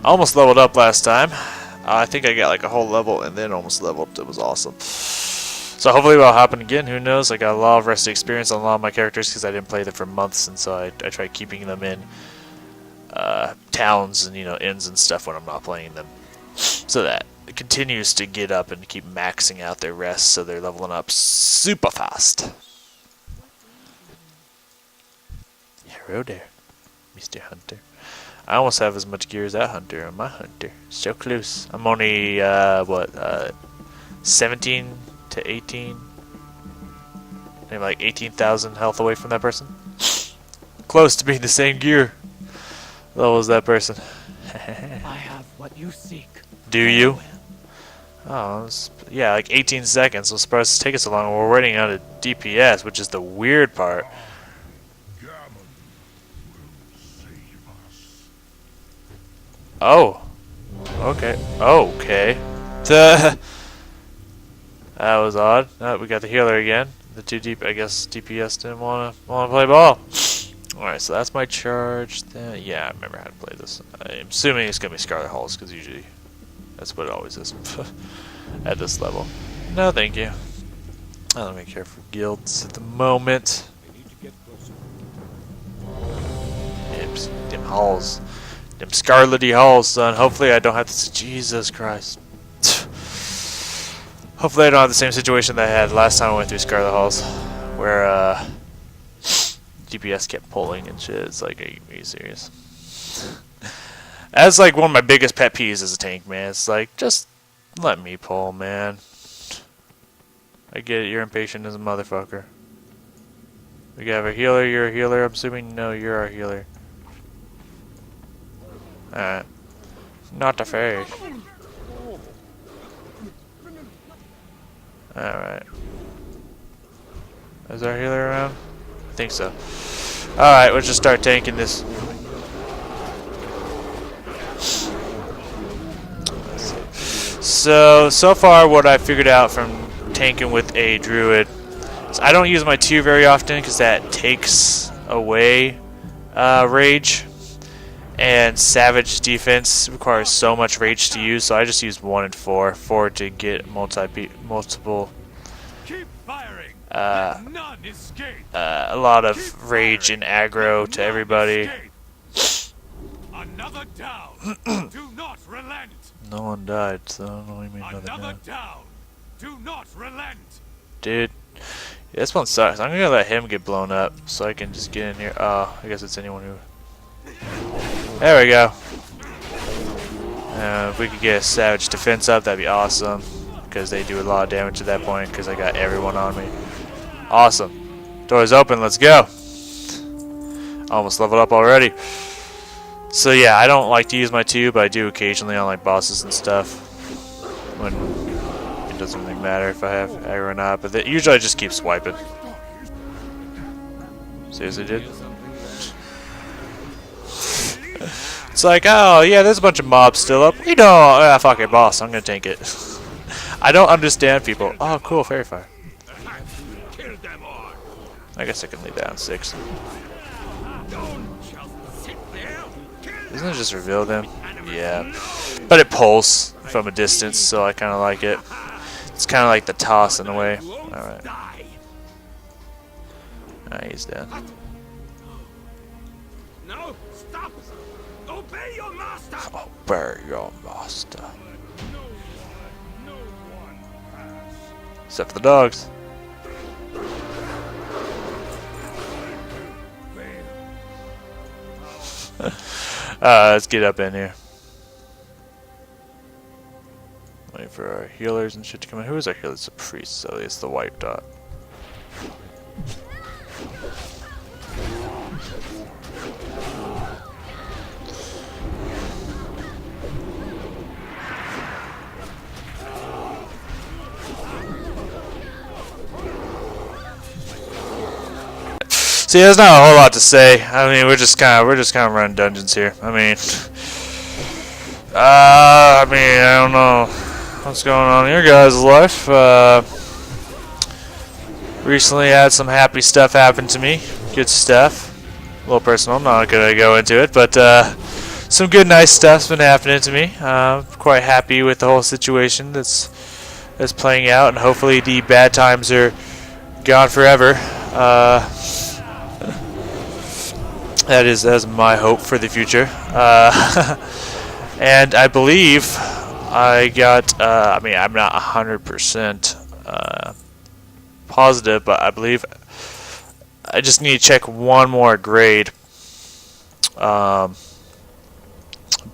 I almost leveled up last time. I think I got like a whole level and then almost leveled. It was awesome. So hopefully it'll happen again. Who knows? I got a lot of rusty experience on a lot of my characters because I didn't play them for months, and so I tried keeping them in towns and inns and stuff when I'm not playing them, so that it continues to get up and keep maxing out their rest, so they're leveling up super fast. Hello there, Mr. Hunter. I almost have as much gear as that hunter on my hunter. So close. I'm only 17 to 18, maybe like 18,000 health away from that person. Close to being the same gear level as that person. I have what you seek. Do you? Oh, yeah, like 18 seconds. I'm surprised it's taking so long. We're waiting on a DPS, which is the weird part. Gammon will save us. Oh. Okay. Okay. That was odd. We got the healer again. The two deep. I guess DPS didn't want to play ball. All right, so that's my charge. Yeah, I remember how to play this. I'm assuming it's gonna be Scarlet Halls because usually that's what it always is at this level. No, thank you. I don't really care for guilds at the moment. Them halls, them scarlety halls, son. Hopefully, I don't have to. Jesus Christ. Hopefully I don't have the same situation that I had last time I went through Scarlet Halls, where DPS kept pulling and shit. It's like, are you serious? That's like one of my biggest pet peeves as a tank, man. It's like, just let me pull, man. I get it, you're impatient as a motherfucker. We have a healer, you're a healer. I'm assuming, no, you're our healer. Alright. Not the face. Alright. Is our healer around? I think so. Alright, let's just start tanking this. So far what I figured out from tanking with a druid is I don't use my 2 very often because that takes away rage. And Savage defense requires so much rage to use, so I just use 1 and 4. 4 to get multiple. Keep firing. None escape. A lot of rage and aggro to everybody. Another down. Do not relent. No one died, so I don't know what you mean another Another down. down. Do not relent. Dude, yeah, this one sucks. I'm gonna let him get blown up so I can just get in here. Oh, I guess it's anyone who. There we go. If we could get a Savage defense up, that'd be awesome. Because they do a lot of damage at that point, because I got everyone on me. Awesome. Door's open, let's go. Almost leveled up already. So yeah, I don't like to use my 2, but I do occasionally on like bosses and stuff. When it doesn't really matter if I have aggro or not, but usually I just keep swiping. Seriously, dude? It's like, oh yeah, there's a bunch of mobs still up. We don't. Fuck it, boss. I'm gonna tank it. I don't understand people. Oh, cool, fairy fire. I guess I can leave that on 6. Doesn't it just reveal them? Yeah, but it pulls from a distance, so I kind of like it. It's kind of like the toss in a way. All right. He's dead. No, stop. Obey your master. Obey your master. Except for the dogs. Let's get up in here. Wait for our healers and shit to come in. Who is our healer? It's a priest, so it's the white dot. See, there's not a whole lot to say. I mean, we're just kind of running dungeons here. I mean, I don't know what's going on in your guys' life. Recently had some happy stuff happen to me. Good stuff. A little personal. I'm not gonna go into it, but some good, nice stuff's been happening to me. Quite happy with the whole situation that's playing out, and hopefully the bad times are gone forever. That's my hope for the future. And I believe I got. I mean, I'm not 100% positive, but I believe I just need to check one more grade. But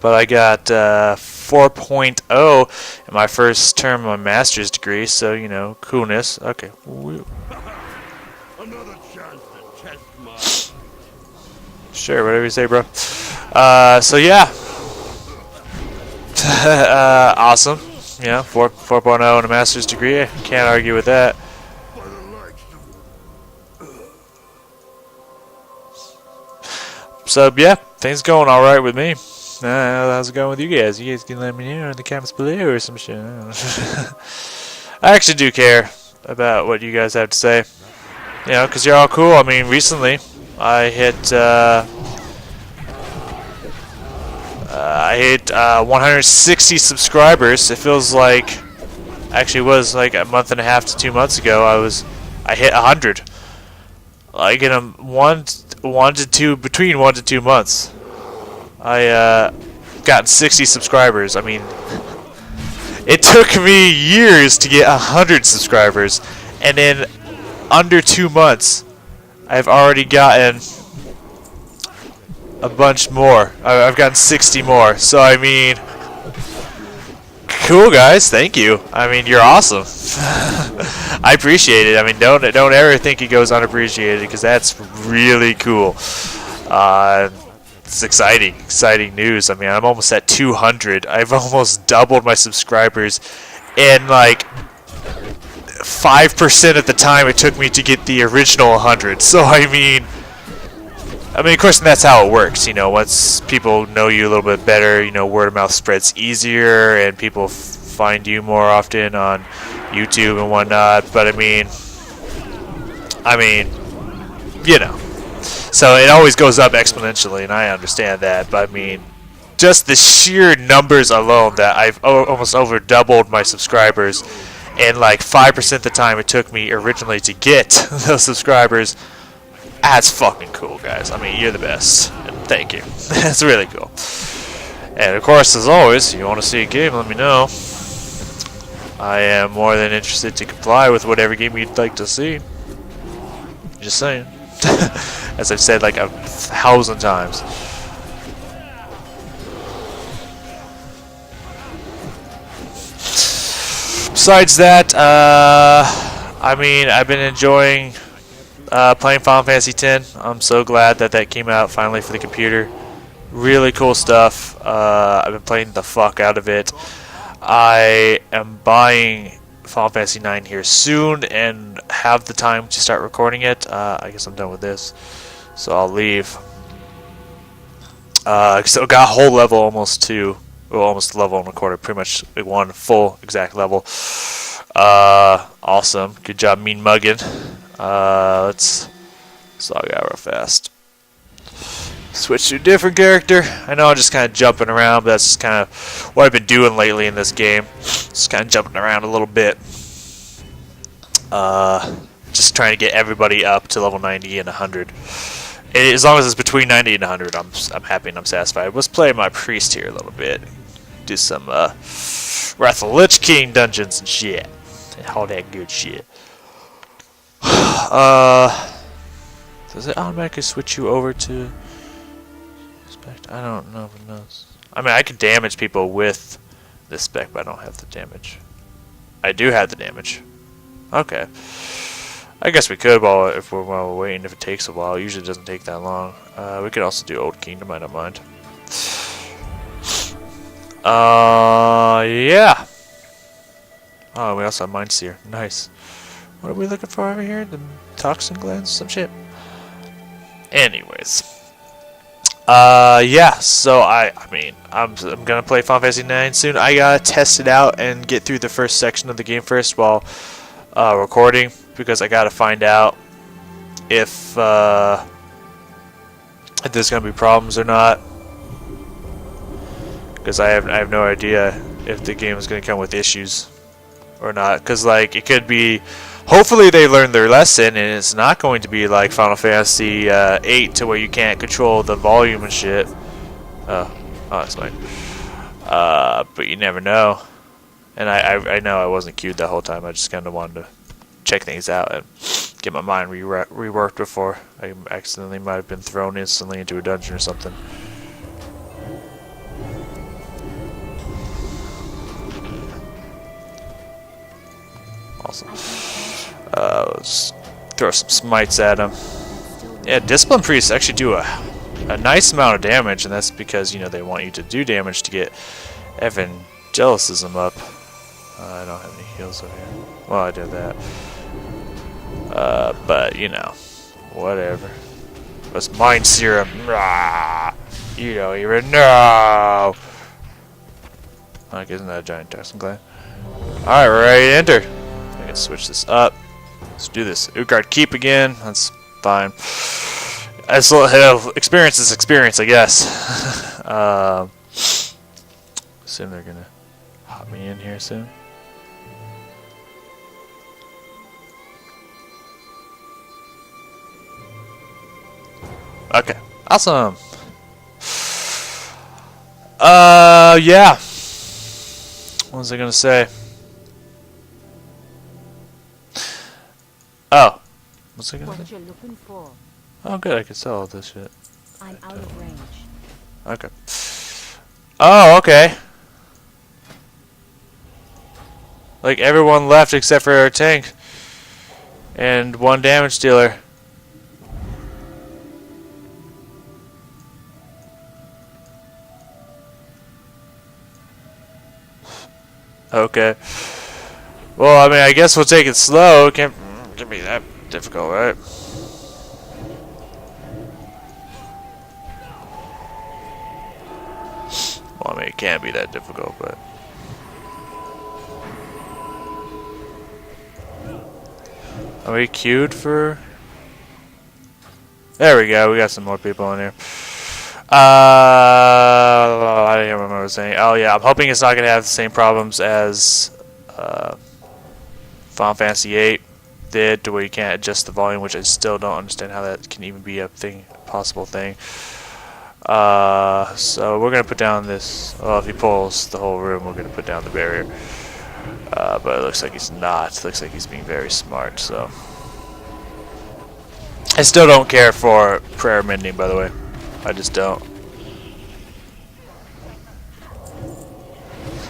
I got 4.0 in my first term of my master's degree, so you know, coolness. Okay. Another chance to test my... Sure, whatever you say, bro. So yeah. Awesome. Yeah, 4.0 and a master's degree. Can't argue with that. by the likes of... So yeah, things going all right with me. How's it going with you guys? You guys can let me know in the comments below or some shit. I actually do care about what you guys have to say. You know, because you're all cool. I mean, recently I hit 160 subscribers. It feels like, actually, it was like a month and a half to 2 months ago. I hit 100. Like in between 1 to 2 months. I gotten 60 subscribers. I mean, it took me years to get 100 subscribers, and in under 2 months, I've already gotten a bunch more. I've gotten 60 more. So I mean, cool guys, thank you. I mean, you're awesome. I appreciate it. I mean, don't ever think it goes unappreciated, because that's really cool. It's exciting news. I mean, I'm almost at 200. I've almost doubled my subscribers in like 5% of the time it took me to get the original 100. So I mean, of course, that's how it works. You know, once people know you a little bit better, you know, word of mouth spreads easier, and people find you more often on YouTube and whatnot. But I mean, you know. So it always goes up exponentially, and I understand that. But I mean, just the sheer numbers alone, that I've almost over doubled my subscribers in like 5% of the time it took me originally to get those subscribers. That's fucking cool, guys. I mean, you're the best. And thank you. That's really cool. And of course, as always, if you want to see a game, let me know. I am more than interested to comply with whatever game you'd like to see. Just saying. As I've said like 1,000 times. Besides that, I mean, I've been enjoying playing Final Fantasy X. I'm so glad that came out finally for the computer. Really cool stuff. I've been playing the fuck out of it. I am buying Final Fantasy IX here soon and have the time to start recording it. I guess I'm done with this, so I'll leave. So got a whole level almost almost a level and a quarter, pretty much one full exact level. Awesome, good job, mean mugging. Let's log out real fast. Switch to a different character. I know I'm just kind of jumping around, but that's just kind of what I've been doing lately in this game. Just kind of jumping around a little bit. Just trying to get everybody up to level 90 and 100. As long as it's between 90 and 100, I'm happy and I'm satisfied. Let's play my priest here a little bit. Do some Wrath of the Lich King dungeons and shit. And all that good shit. Does it automatically switch you over to... I don't know if it knows. I mean, I can damage people with this spec, but I don't have the damage. I do have the damage. Okay. I guess we could while we're waiting, if it takes a while. It usually doesn't take that long. We could also do Old Kingdom, I don't mind. Yeah. Oh, we also have Mind Seer. Nice. What are we looking for over here? The toxin glands? Some shit. Anyways. Yeah, so I mean, I'm gonna play Final Fantasy 9 soon. I gotta test it out and get through the first section of the game first while recording, because I gotta find out if there's gonna be problems or not. Because I have no idea if the game is gonna come with issues or not. Because like it could be. Hopefully they learned their lesson and it's not going to be like Final Fantasy 8 to where you can't control the volume and shit. Oh, that's fine. But you never know. And I know I wasn't queued that whole time. I just kind of wanted to check things out and get my mind reworked before I accidentally might have been thrown instantly into a dungeon or something. Awesome. Let's throw some smites at him. Yeah, Discipline Priests actually do a nice amount of damage, and that's because, you know, they want you to do damage to get Evangelicism up. I don't have any heals over here. Well, I did that. But, you know, whatever. What's Mind Serum? Rah! You don't even know! Like, isn't that a giant toxin gland? Alright, we're ready to enter. I can switch this up. Let's do this. Utgard Keep again. That's fine. Experience is experience, I guess. Assume they're gonna hop me in here soon. Okay. Awesome. Yeah. What was I gonna say? Oh. What's I gonna say? What you're looking for. Oh, good. I can sell all this shit. I'm out of range. Okay. Oh, okay. Like, everyone left except for our tank. And one damage dealer. Okay. Well, I mean, I guess we'll take it slow. It can't be that difficult, right? Well, I mean, it can't be that difficult, but... Are we queued for... There we go, we got some more people in here. I don't remember what I was saying. Oh yeah, I'm hoping it's not going to have the same problems as Final Fantasy 8 did, to where you can't adjust the volume, which I still don't understand how that can even be a possible thing. So we're going to put down this, well, if he pulls the whole room, we're going to put down the barrier. But it looks like he's not. It looks like he's being very smart, so. I still don't care for prayer mending, by the way. I just don't.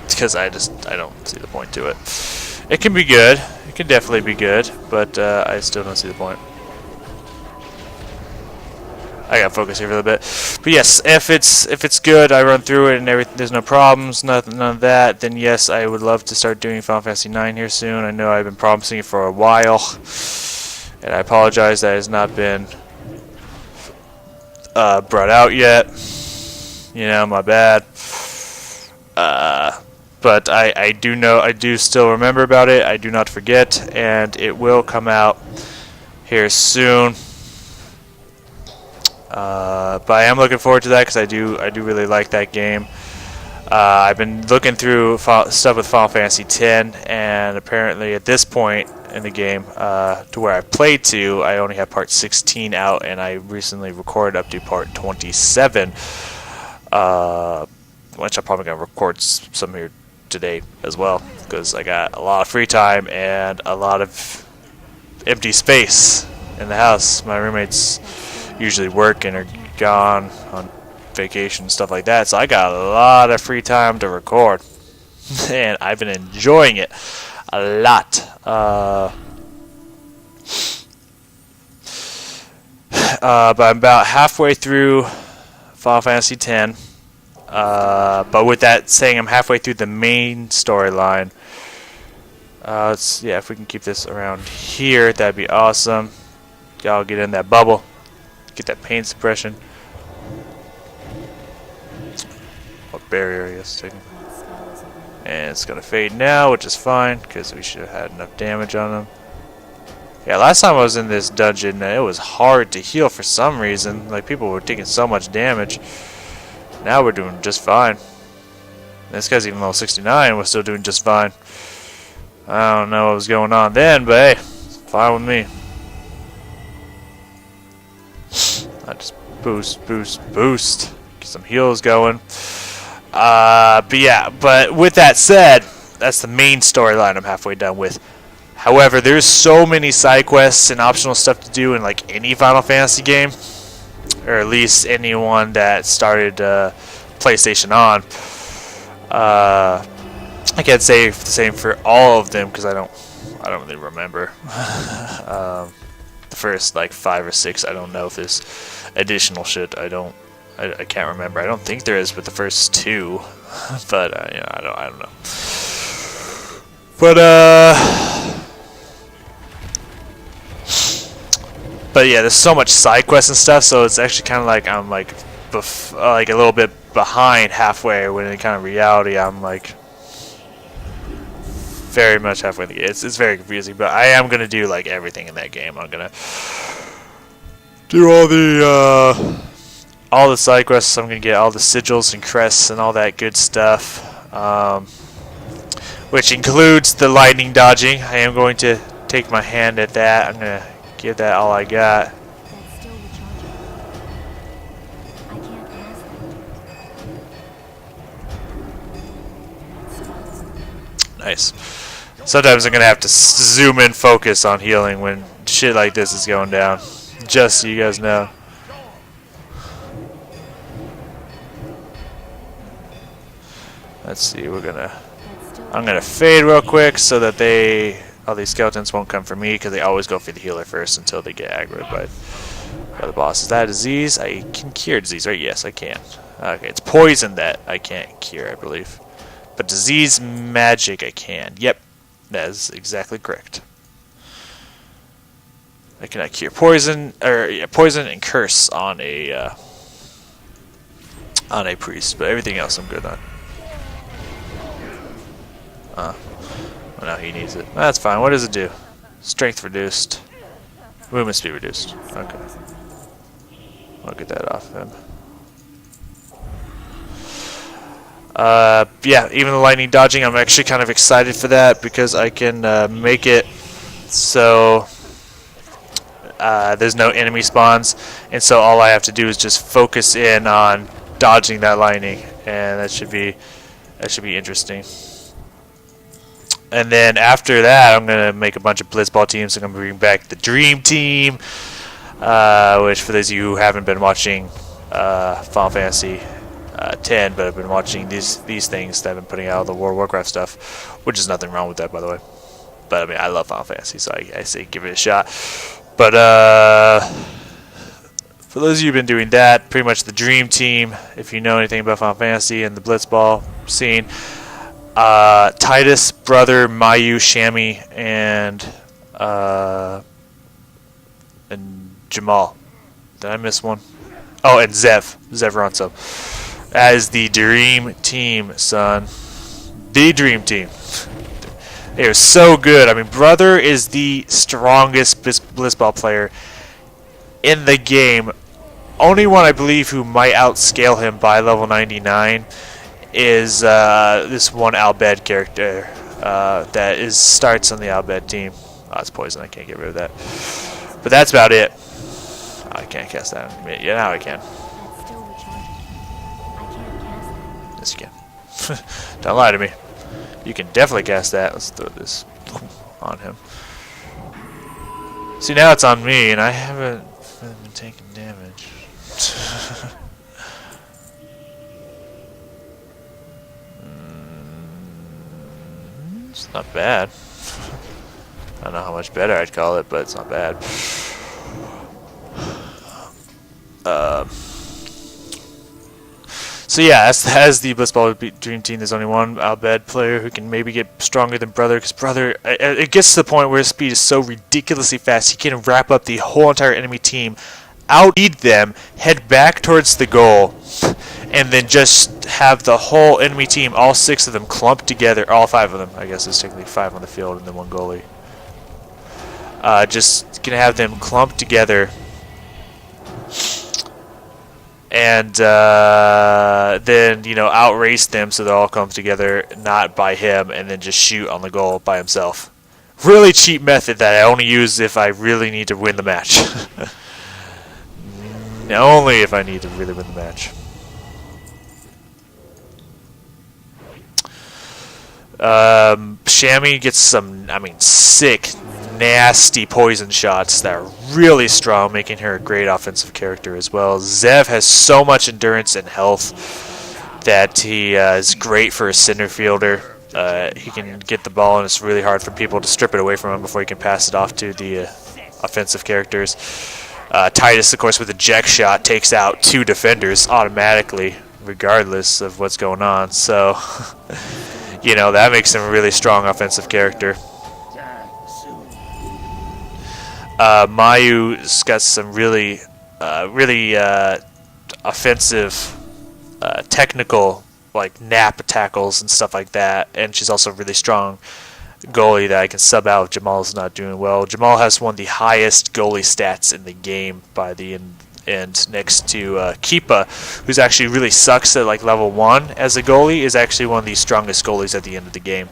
Because I don't see the point to it. It can be good. It can definitely be good, but I still don't see the point. I gotta focus here for a little bit. But yes, if it's good, I run through it and everything, there's no problems, none of that, then yes, I would love to start doing Final Fantasy 9 here soon. I know I've been promising it for a while, and I apologize that it has not been brought out yet. You know, my bad. But I do still remember about it. I do not forget, and it will come out here soon. But I am looking forward to that because I do really like that game. I've been looking through stuff with Final Fantasy X, and apparently at this point in the game, to where I played to, I only have part 16 out, and I recently recorded up to part 27, which I'm probably gonna record some here today as well, because I got a lot of free time and a lot of empty space in the house. My roommates usually work and are gone on vacation and stuff like that, so I got a lot of free time to record, and I've been enjoying it a lot. But I'm about halfway through Final Fantasy X. But with that saying, I'm halfway through the main storyline. If we can keep this around here, that'd be awesome. Y'all get in that bubble. Get that pain suppression. What barrier, I guess, taking. And it's gonna fade now, which is fine, because we should have had enough damage on them. Yeah, last time I was in this dungeon, it was hard to heal for some reason. Like, people were taking so much damage. Now we're doing just fine. This guy's even level 69, we're still doing just fine. I don't know what was going on then, but hey, it's fine with me. I just boost, get some heals going. But yeah, but with that said, that's the main storyline I'm halfway done with. However, there's so many side quests and optional stuff to do in like any Final Fantasy game, or at least anyone that started PlayStation on. I can't say the same for all of them because I don't really remember. The first like 5 or 6, I don't know if there's additional shit. I can't remember. I don't think there is with the first 2, but you know, I don't know. But yeah, there's so much side quests and stuff, so it's actually kind of like I'm like a little bit behind halfway, when in kind of reality I'm like very much halfway in the game. It's very confusing, but I am gonna do like everything in that game. I'm gonna do all the side quests. I'm gonna get all the sigils and crests and all that good stuff, which includes the lightning dodging. I am going to take my hand at that. I'm gonna give that all I got. That's still recharging. I can't cast that. Nice. Sometimes I'm gonna have to zoom in, focus on healing when shit like this is going down. Just so you guys know. Let's see. I'm gonna fade real quick so that all these skeletons won't come for me, because they always go for the healer first until they get aggroed by the boss. Is that a disease? I can cure disease, right? Yes, I can. Okay, it's poison that I can't cure, I believe. But disease magic I can. Yep, that is exactly correct. I cannot cure poison and curse on a priest, but everything else I'm good on. Well, now he needs it. That's fine. What does it do? Strength reduced. Movement speed reduced. Okay. I'll get that off him. Yeah, even the lightning dodging, I'm actually kind of excited for that, because I can make it so there's no enemy spawns, and so all I have to do is just focus in on dodging that lightning, and that should be interesting. And then after that, I'm gonna make a bunch of blitzball teams. I'm gonna bring back the Dream Team, which for those of you who haven't been watching Final Fantasy 10, but I've been watching these things that I've been putting out, the World of Warcraft stuff, which is nothing wrong with that, by the way. But I mean, I love Final Fantasy, so I say give it a shot. But for those of you who've been doing that, pretty much the Dream Team, if you know anything about Final Fantasy and the blitzball scene. Titus, Brother, Mayu, Shami, and Jamal. Did I miss one? Oh, and Zev Ronso. As the Dream Team, son. The Dream Team. They are so good. I mean, Brother is the strongest blitzball player in the game. Only one, I believe, who might outscale him by level 99 is this one Albed character that starts on the Albed team. Oh, it's poison. I can't get rid of that. But that's about it. Oh, I can't cast that. Yeah, now I can. That's still recharging. I can't cast that. Yes, you can. Don't lie to me. You can definitely cast that. Let's throw this on him. See, now it's on me, and I haven't been taking damage. It's not bad. I don't know how much better I'd call it, but it's not bad. So yeah, as the Blitzball Dream Team, there's only one Albed player who can maybe get stronger than Brother, because Brother, it gets to the point where his speed is so ridiculously fast, he can wrap up the whole entire enemy team out-lead them, head back towards the goal, and then just have the whole enemy team, all 6 of them, clump together. All 5 of them, I guess there's technically 5 on the field and then 1 goalie. Just gonna have them clump together, and then, you know, outrace them so they all come together, not by him, and then just shoot on the goal by himself. Really cheap method that I only use if I really need to win the match. Only if I need to really win the match. Shammy gets some, I mean, sick, nasty poison shots that are really strong, making her a great offensive character as well. Zev has so much endurance and health that he is great for a center fielder. He can get the ball, and it's really hard for people to strip it away from him before he can pass it off to the offensive characters. Titus, of course, with a eject shot, takes out 2 defenders automatically, regardless of what's going on. So, you know, that makes him a really strong offensive character. Mayu's got some really offensive, technical, like nap tackles and stuff like that, and she's also a really strong goalie that I can sub out if Jamal's not doing well. Jamal has one of the highest goalie stats in the game by the end, next to Keepa, who's actually really sucks at like level 1 as a goalie, is actually one of the strongest goalies at the end of the game.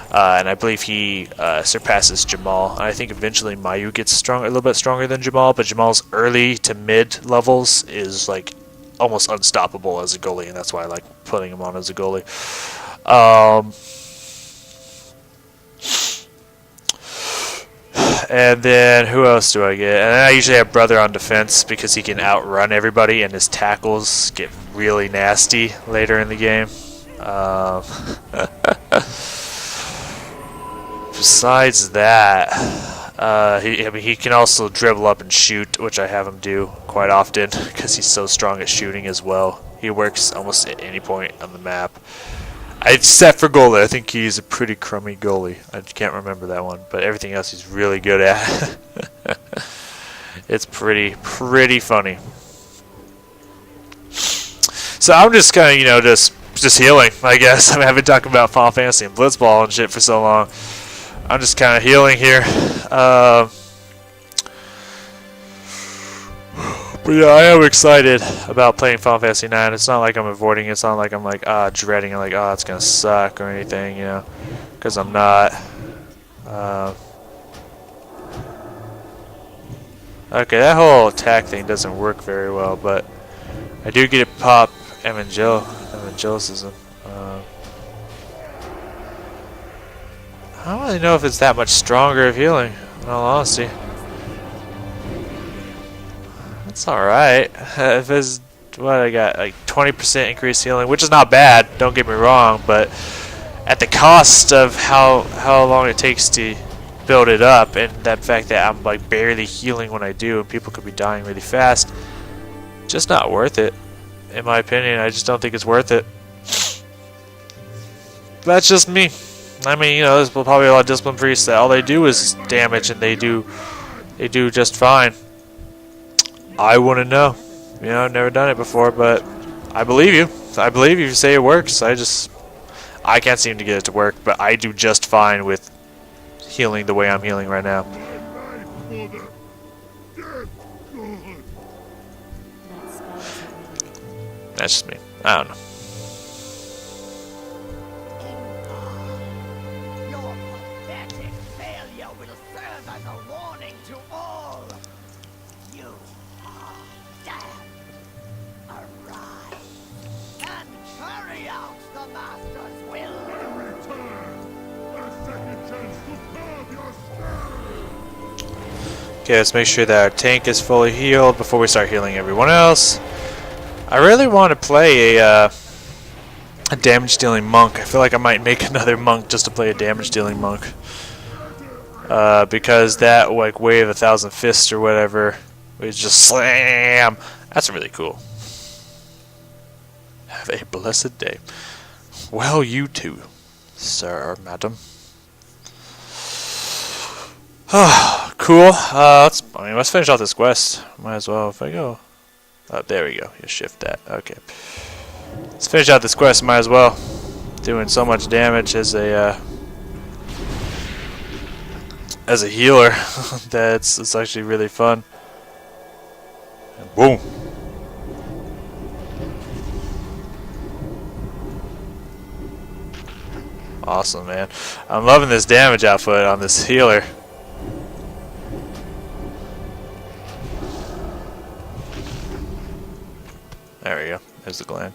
And I believe he surpasses Jamal. And I think eventually Mayu gets a little bit stronger than Jamal, but Jamal's early to mid levels is like almost unstoppable as a goalie, and that's why I like putting him on as a goalie. And then who else do I get? And I usually have Brother on defense because he can outrun everybody, and his tackles get really nasty later in the game. Besides that, he can also dribble up and shoot, which I have him do quite often because he's so strong at shooting as well. He works almost at any point on the map. Except for goalie, I think he's a pretty crummy goalie. I can't remember that one, but everything else he's really good at. It's pretty funny. So I'm just kind of, you know, just healing, I guess. I mean, I've been talking about Final Fantasy and Blitzball and shit for so long. I'm just kind of healing here. But yeah, I am excited about playing Final Fantasy 9. It's not like I'm avoiding it. It's not like I'm like dreading it, like it's gonna suck or anything, you know, because I'm not. Okay, that whole attack thing doesn't work very well, but I do get to pop evangelicism. I don't really know if it's that much stronger of healing, in all honesty. It's alright. If it's, what I got, like 20% increased healing, which is not bad, don't get me wrong, but at the cost of how long it takes to build it up, and that fact that I'm like barely healing when I do, and people could be dying really fast, just not worth it. In my opinion, I just don't think it's worth it. That's just me. I mean, you know, there's probably a lot of discipline priests that all they do is damage, and they do just fine. I wouldn't know. You know, I've never done it before, but I believe you. I believe you say it works. I can't seem to get it to work, but I do just fine with healing the way I'm healing right now. That's just me. I don't know. Your pathetic failure will serve as a warning to all. You are damned. Arise and carry out the Master's will. Okay, let's make sure that our tank is fully healed before we start healing everyone else. I really want to play a damage dealing monk. I feel like I might make another monk just to play a damage dealing monk. Because that like wave 1,000 fists or whatever, we just slam. That's really cool. Have a blessed day. Well, you too, sir or madam. Cool. Let's finish off this quest. Might as well if I go. Oh, there we go. You shift that. Okay. Let's finish out this quest. Might as well. Doing so much damage as a healer. It's actually really fun. And boom. Awesome, man. I'm loving this damage output on this healer. There we go. There's the gland.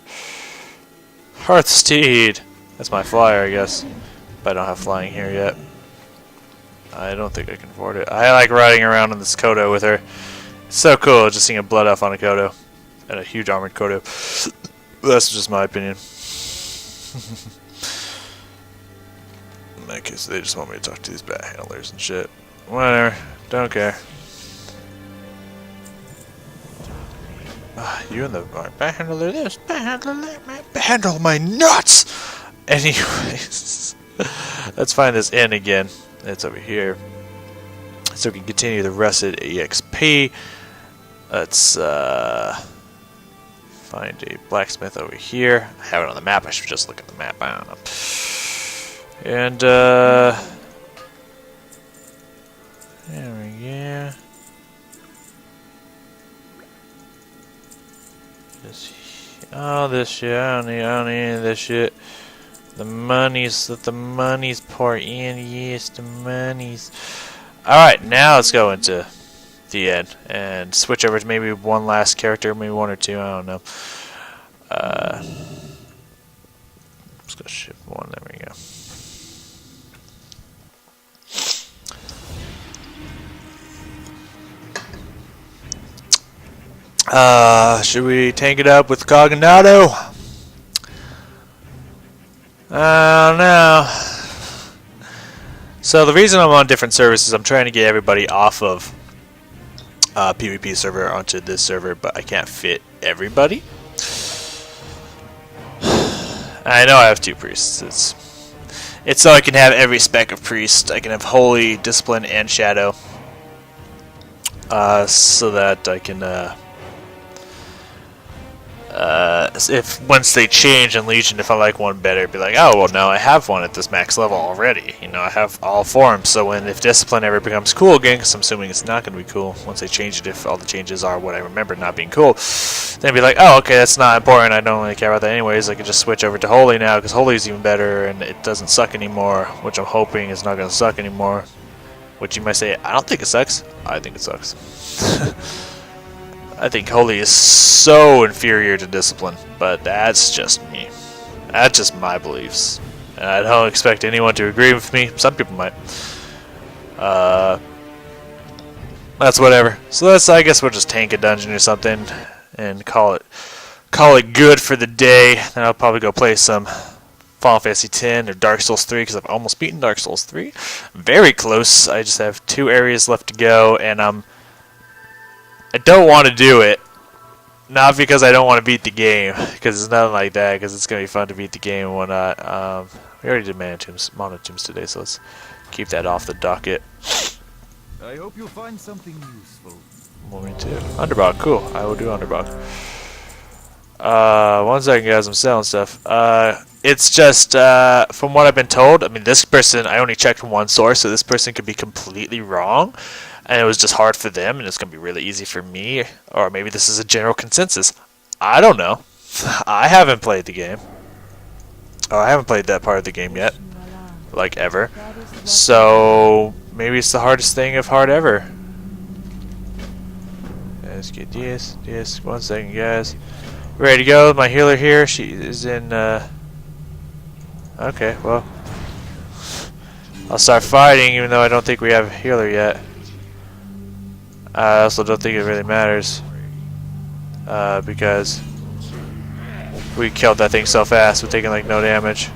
Hearthsteed. That's my flyer, I guess. But I don't have flying here yet. I don't think I can afford it. I like riding around on this Kodo with her. It's so cool just seeing a blood elf on a Kodo. And a huge armored Kodo. That's just my opinion. In that case, they just want me to talk to these bat handlers and shit. Whatever. Don't care. You and the bat handler this, bat handler that, man. Bat handle my nuts! Anyways. Let's find this inn again. It's over here. So we can continue the rest of the EXP. Let's find a blacksmith over here. I have it on the map. I should just look at the map. I don't know. And there we go. This shit. I don't need any of this shit. The monies that the monies pour in. Yes, the monies. Alright, now let's go into the end and switch over to maybe one last character, maybe one or two, I don't know. Let's go shift one, there we go. Should we tank it up with Cognado? I don't know. So the reason I'm on different servers is I'm trying to get everybody off of PvP server onto this server, but I can't fit everybody. I know I have two priests. It's so I can have every spec of priest. I can have holy, discipline, and shadow. So that I can if once they change in Legion, if I like one better, be like, oh well, no, I have one at this max level already. You know, I have all forms. So if discipline ever becomes cool again, because I'm assuming it's not going to be cool once they change it, if all the changes are what I remember not being cool, then be like, oh, okay, that's not important. I don't really care about that anyways. I can just switch over to holy now because holy is even better and it doesn't suck anymore, which I'm hoping is not going to suck anymore. Which you might say, I don't think it sucks. I think it sucks. I think holy is so inferior to discipline, but that's just me. That's just my beliefs. And I don't expect anyone to agree with me. Some people might. That's whatever. So I guess we'll just tank a dungeon or something and call it good for the day. Then I'll probably go play some Final Fantasy X or Dark Souls 3 because I've almost beaten Dark Souls 3. Very close. I just have 2 areas left to go, and I don't want to do it. Not because I don't want to beat the game, because it's nothing like that, because it's going to be fun to beat the game and whatnot. We already did Mana Tombs today, so let's keep that off the docket. I hope you'll find something useful. Me too. Underbog, cool. I will do Underbog. 1 second, guys, I'm selling stuff. It's just, from what I've been told, I mean, this person, I only checked one source, so this person could be completely wrong. And it was just hard for them, and it's going to be really easy for me. Or maybe this is a general consensus. I don't know. I haven't played the game. Oh, I haven't played that part of the game yet. Like, ever. So, maybe it's the hardest thing of hard ever. Let's get this. 1 second, guys. Ready to go. My healer here. She is in, Okay, well. I'll start fighting, even though I don't think we have a healer yet. I also don't think it really matters. Because we killed that thing so fast, we're taking like no damage.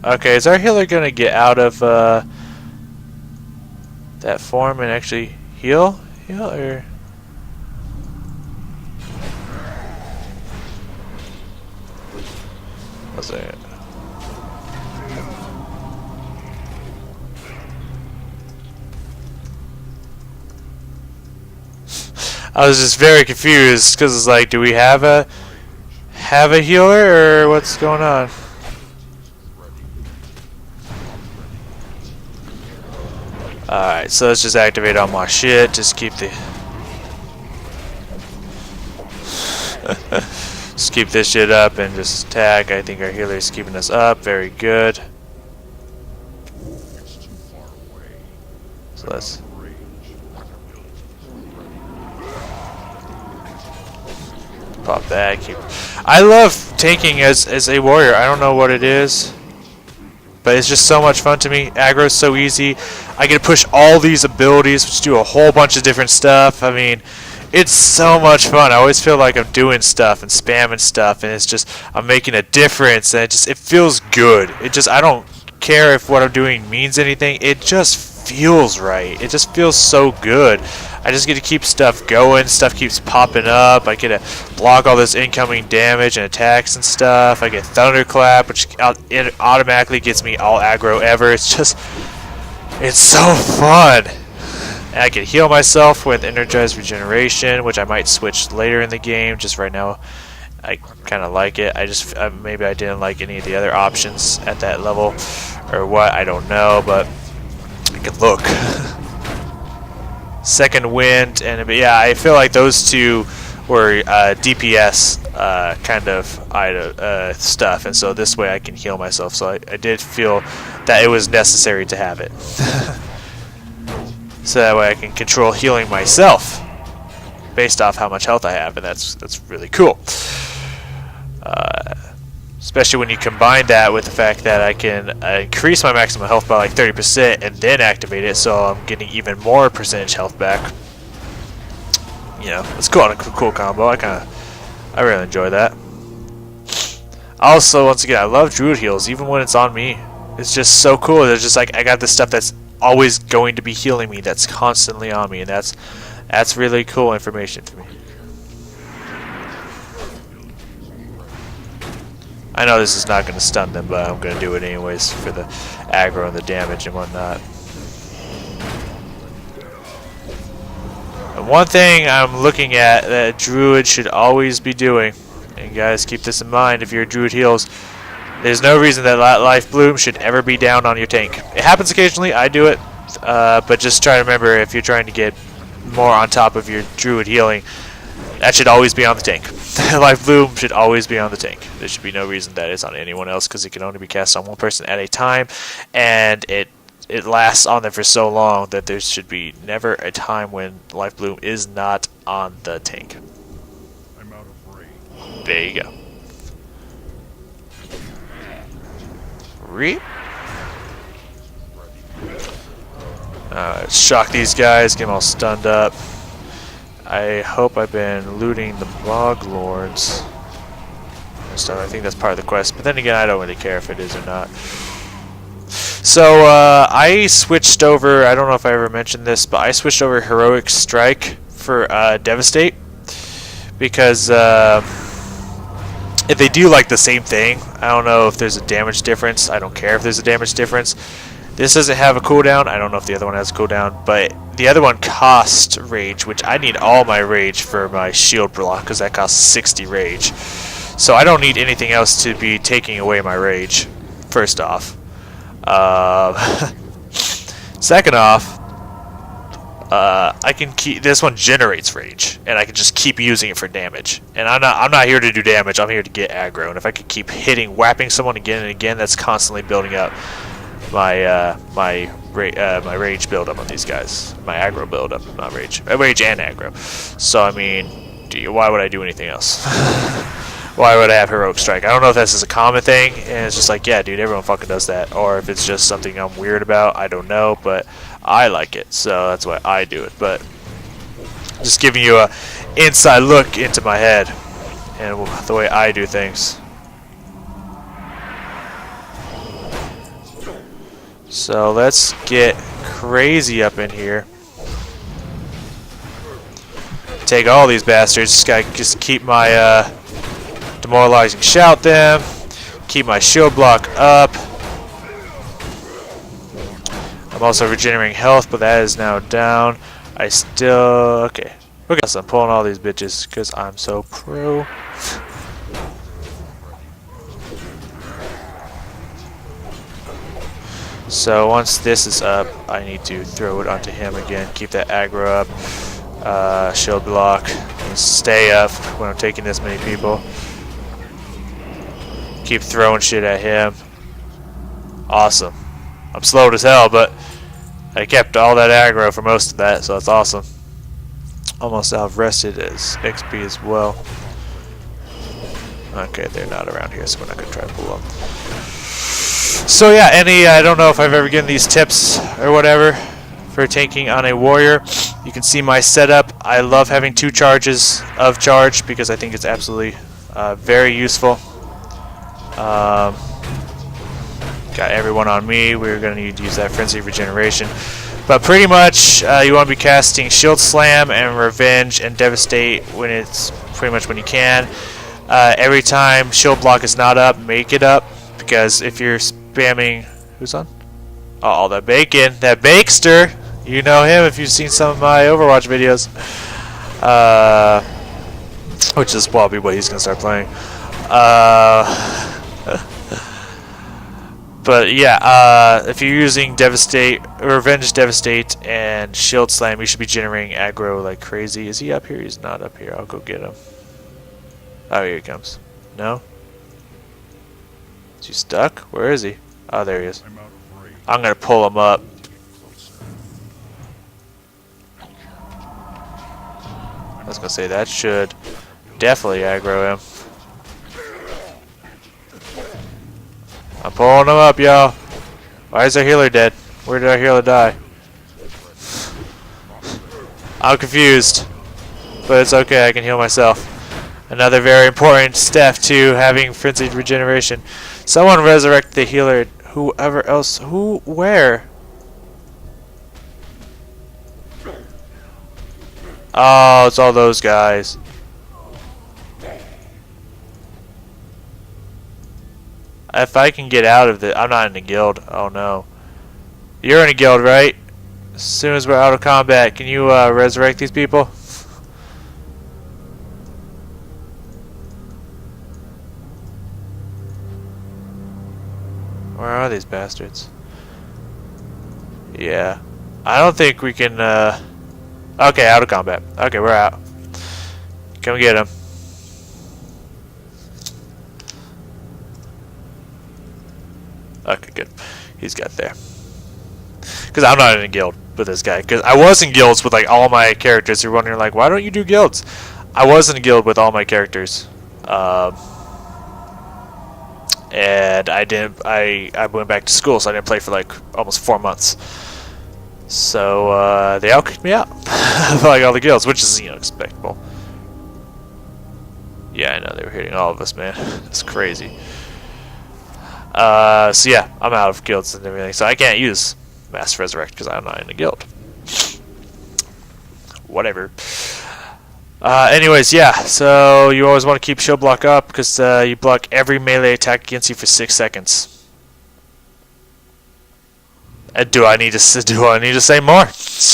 Okay, is our healer gonna get out of that form and actually heal? Or what's that? I was just very confused because it's like, do we have a healer or what's going on? Alright, so let's just activate all my shit. Just keep the just keep this shit up and just attack. I think our healer is keeping us up. Very good. So let's pop that. I love tanking as a warrior. I don't know what it is, but it's just so much fun to me. Aggro is so easy. I get to push all these abilities, which do a whole bunch of different stuff. I mean, it's so much fun. I always feel like I'm doing stuff and spamming stuff, and it's just I'm making a difference, and it feels good. I don't care if what I'm doing means anything. It just feels right. It just feels so good. I just get to keep stuff going. Stuff keeps popping up. I get to block all this incoming damage and attacks and stuff. I get Thunderclap, which it automatically gets me all aggro ever. It's so fun. And I can heal myself with Energized Regeneration, which I might switch later in the game. Just right now, I kind of like it. Maybe I didn't like any of the other options at that level, or what, I don't know, but I can look. Second Wind, and yeah, I feel like those two were DPS kind of stuff, and so this way I can heal myself. So I did feel that it was necessary to have it. So that way I can control healing myself based off how much health I have, and that's really cool. Especially when you combine that with the fact that I can increase my maximum health by like 30% and then activate it, so I'm getting even more percentage health back. You know, it's cool. A cool combo. I really enjoy that. Also, once again, I love Druid heals, even when it's on me. It's just so cool. It's just like I got this stuff that's always going to be healing me, that's constantly on me, and that's really cool information for me. I know this is not going to stun them, but I'm going to do it anyways for the aggro and the damage and whatnot. And one thing I'm looking at that Druid should always be doing, and guys keep this in mind if you're Druid heals, there's no reason that Life Bloom should ever be down on your tank. It happens occasionally, I do it, but just try to remember if you're trying to get more on top of your Druid healing, that should always be on the tank. Life Bloom should always be on the tank. There should be no reason that it's on anyone else, because it can only be cast on one person at a time, and it lasts on them for so long that there should be never a time when Life Bloom is not on the tank. I'm out of range. There you go. Reap. Shock these guys, get them all stunned up. I hope I've been looting the Bog Lords. So I think that's part of the quest, but then again, I don't really care if it is or not. So I switched over, I don't know if I ever mentioned this, but I switched over Heroic Strike for Devastate, because if they do like the same thing, I don't know if there's a damage difference. I don't care if there's a damage difference. This doesn't have a cooldown. I don't know if the other one has a cooldown, but the other one costs rage, which I need all my rage for my shield block, because that costs 60 rage. So I don't need anything else to be taking away my rage, first off. Second off, I can keep this one generates rage, and I can just keep using it for damage. And I'm not here to do damage. I'm here to get aggro. And if I could keep whapping someone again and again, that's constantly building up my rage buildup on these guys. My aggro buildup, not rage. Rage and aggro. So I mean, why would I do anything else? Why would I have Heroic Strike? I don't know if this is a common thing, and it's just like, yeah, dude, everyone fucking does that. Or if it's just something I'm weird about, I don't know, but I like it, so that's why I do it. But just giving you a inside look into my head and the way I do things. So let's get crazy up in here. Take all these bastards. Just keep my demoralizing shout them. Keep my shield block up. I'm also regenerating health, but that is now down. Okay. Look at us, I'm pulling all these bitches because I'm so pro. So once this is up, I need to throw it onto him again. Keep that aggro up. Shield block. And stay up when I'm taking this many people. Keep throwing shit at him. Awesome. I'm slowed as hell, but I kept all that aggro for most of that, so that's awesome. Almost out of rested as XP as well. Okay, they're not around here, so we're not going to try to pull them. So yeah, I don't know if I've ever given these tips or whatever for tanking on a warrior. You can see my setup. I love having 2 charges of charge because I think it's absolutely very useful. Got everyone on me. We're going to need to use that Frenzy Regeneration. But pretty much, you want to be casting Shield Slam and Revenge and Devastate when it's pretty much when you can. Every time Shield Block is not up, make it up. Because if you're spamming... Who's on? Oh, that bacon. That Bakester. You know him if you've seen some of my Overwatch videos. Which is probably what he's going to start playing. But yeah, if you're using Devastate, Revenge, Devastate, and Shield Slam, you should be generating aggro like crazy. Is he up here? He's not up here. I'll go get him. Oh, here he comes. No? Is he stuck? Where is he? Oh, there he is. I'm out of range. I'm gonna pull him up. I was gonna say that should definitely aggro him. I'm pulling him up, y'all. Why is our healer dead? Where did our healer die? I'm confused. But it's okay, I can heal myself. Another very important step to having Frenzied Regeneration. Someone resurrect the healer. Whoever else. Who? Where? Oh, it's all those guys. If I can get out of the... I'm not in a guild. Oh no. You're in a guild, right? As soon as we're out of combat, can you resurrect these people? Where are these bastards? Yeah. I don't think we can... Okay, out of combat. Okay, we're out. Come get him. Okay, good. He's got there. Because I'm not in a guild with this guy. Because I was in guilds with like all my characters. You're wondering like, why don't you do guilds? I was in a guild with all my characters. And I didn't. I went back to school, so I didn't play for like almost 4 months. So they all kicked me out for like all the guilds, which is expectable. Yeah, I know they were hitting all of us, man. It's crazy. So yeah, I'm out of guilds and everything, so I can't use Mass Resurrect because I'm not in a guild. Whatever. Anyways, yeah, so you always want to keep shield block up because you block every melee attack against you for 6 seconds. Do I need to say more?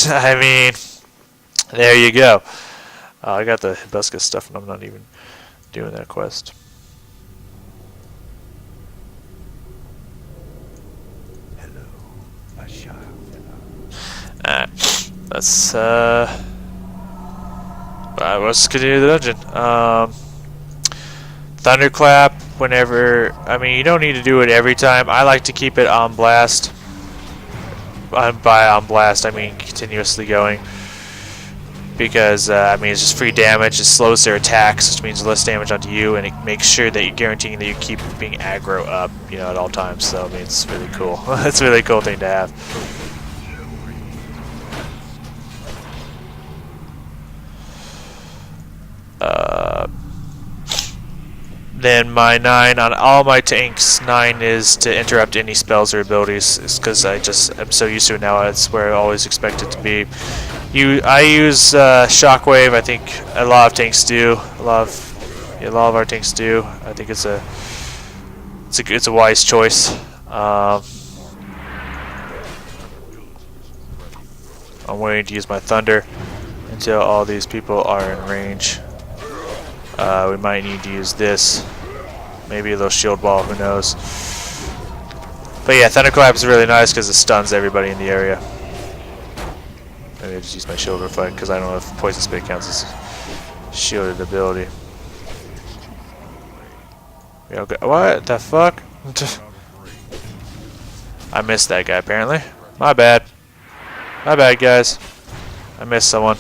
I mean, there you go. I got the Hibiscus stuff and I'm not even doing that quest. Let's let's continue the dungeon. Thunderclap whenever, I mean, you don't need to do it every time. I like to keep it on blast. By on blast, I mean continuously going. Because, I mean, it's just free damage. It slows their attacks, which means less damage onto you, and it makes sure that you're guaranteeing that you keep being aggro up, at all times. So, I mean, it's really cool. It's a really cool thing to have. Then my 9 on all my tanks, 9 is to interrupt any spells or abilities. It's because I'm so used to it now. It's where I always expect it to be. I use Shockwave. I think a lot of tanks do. A lot of our tanks do. I think it's a wise choice. I'm waiting to use my Thunder until all these people are in range. We might need to use this. Maybe a little shield ball, who knows. But yeah, Thunderclap is really nice because it stuns everybody in the area. Maybe I just use my shield reflect because I don't know if Poison Spit counts as shielded ability. Okay. What the fuck? I missed that guy apparently. My bad. My bad, guys. I missed someone.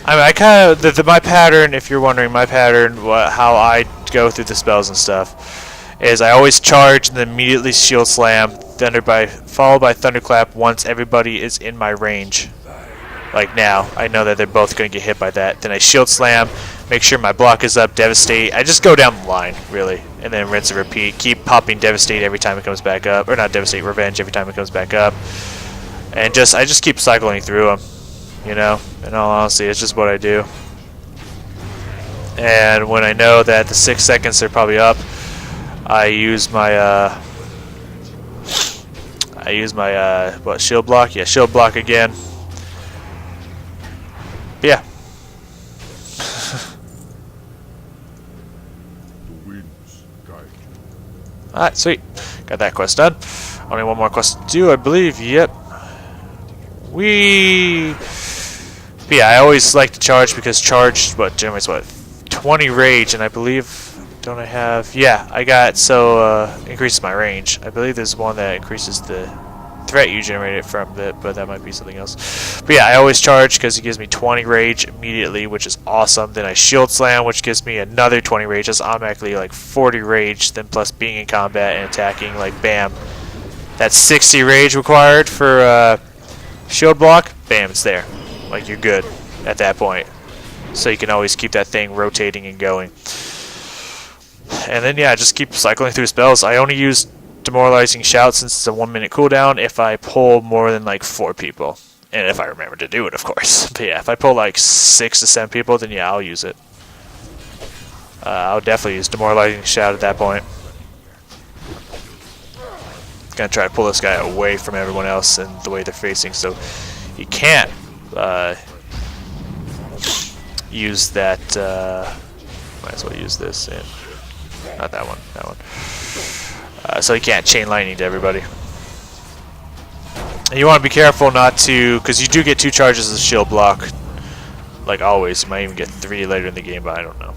I mean, I kind of my pattern. If you're wondering, my pattern, how I go through the spells and stuff, is I always charge and then immediately shield slam, followed by thunderclap once everybody is in my range. Like now, I know that they're both going to get hit by that. Then I shield slam, make sure my block is up, devastate. I just go down the line, really, and then rinse and repeat. Keep popping devastate every time it comes back up, or not devastate, revenge every time it comes back up, and I just keep cycling through them. You know, in all honesty, it's just what I do. And when I know that the 6 seconds are probably up, I use my what, shield block? Yeah, shield block again. But yeah. The winds guide you. Alright, sweet. Got that quest done. Only one more quest to do, I believe. Yep. But yeah, I always like to charge because charge generates 20 rage, and I believe, don't I have, yeah, I got, so increases my range. I believe there's one that increases the threat you generated from it, but that might be something else. But yeah, I always charge because it gives me 20 rage immediately, which is awesome. Then I shield slam, which gives me another 20 rage. That's automatically like 40 rage, then plus being in combat and attacking, like bam. That's 60 rage required for shield block. Bam, it's there. Like, you're good at that point. So you can always keep that thing rotating and going. And then yeah, just keep cycling through spells. I only use Demoralizing Shout since it's a 1 minute cooldown if I pull more than like 4 people. And if I remember to do it, of course. But yeah, if I pull like 6 to 7 people, then yeah, I'll use it. I'll definitely use Demoralizing Shout at that point. Gonna try to pull this guy away from everyone else and the way they're facing, so he can't use that. Might as well use this, and not that one. That one. So he can't chain lightning to everybody. And you want to be careful not to, because you do get 2 charges of shield block. Like always, you might even get 3 later in the game, but I don't know.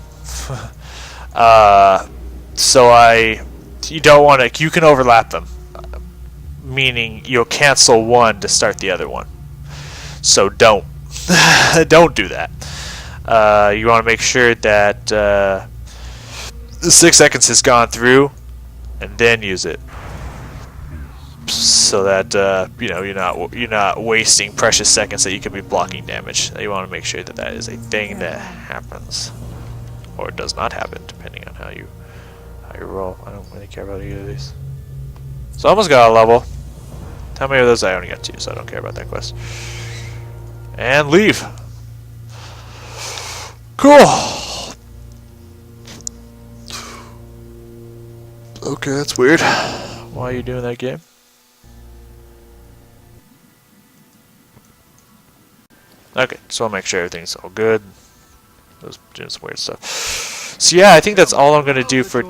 You don't want to. You can overlap them, meaning you'll cancel one to start the other one. So don't don't do that. You want to make sure that the 6 seconds has gone through, and then use it, so that you know, you're not wasting precious seconds that you could be blocking damage. You want to make sure that that is a thing that happens, or does not happen, depending on how you roll. I don't really care about either of these. So I almost got a level. How many of those? I only got 2, so I don't care about that quest. And leave. Cool. Okay, that's weird. Why are you doing that game? Okay, so I'll make sure everything's all good. I was doing some weird stuff. So yeah, I think that's all I'm gonna do for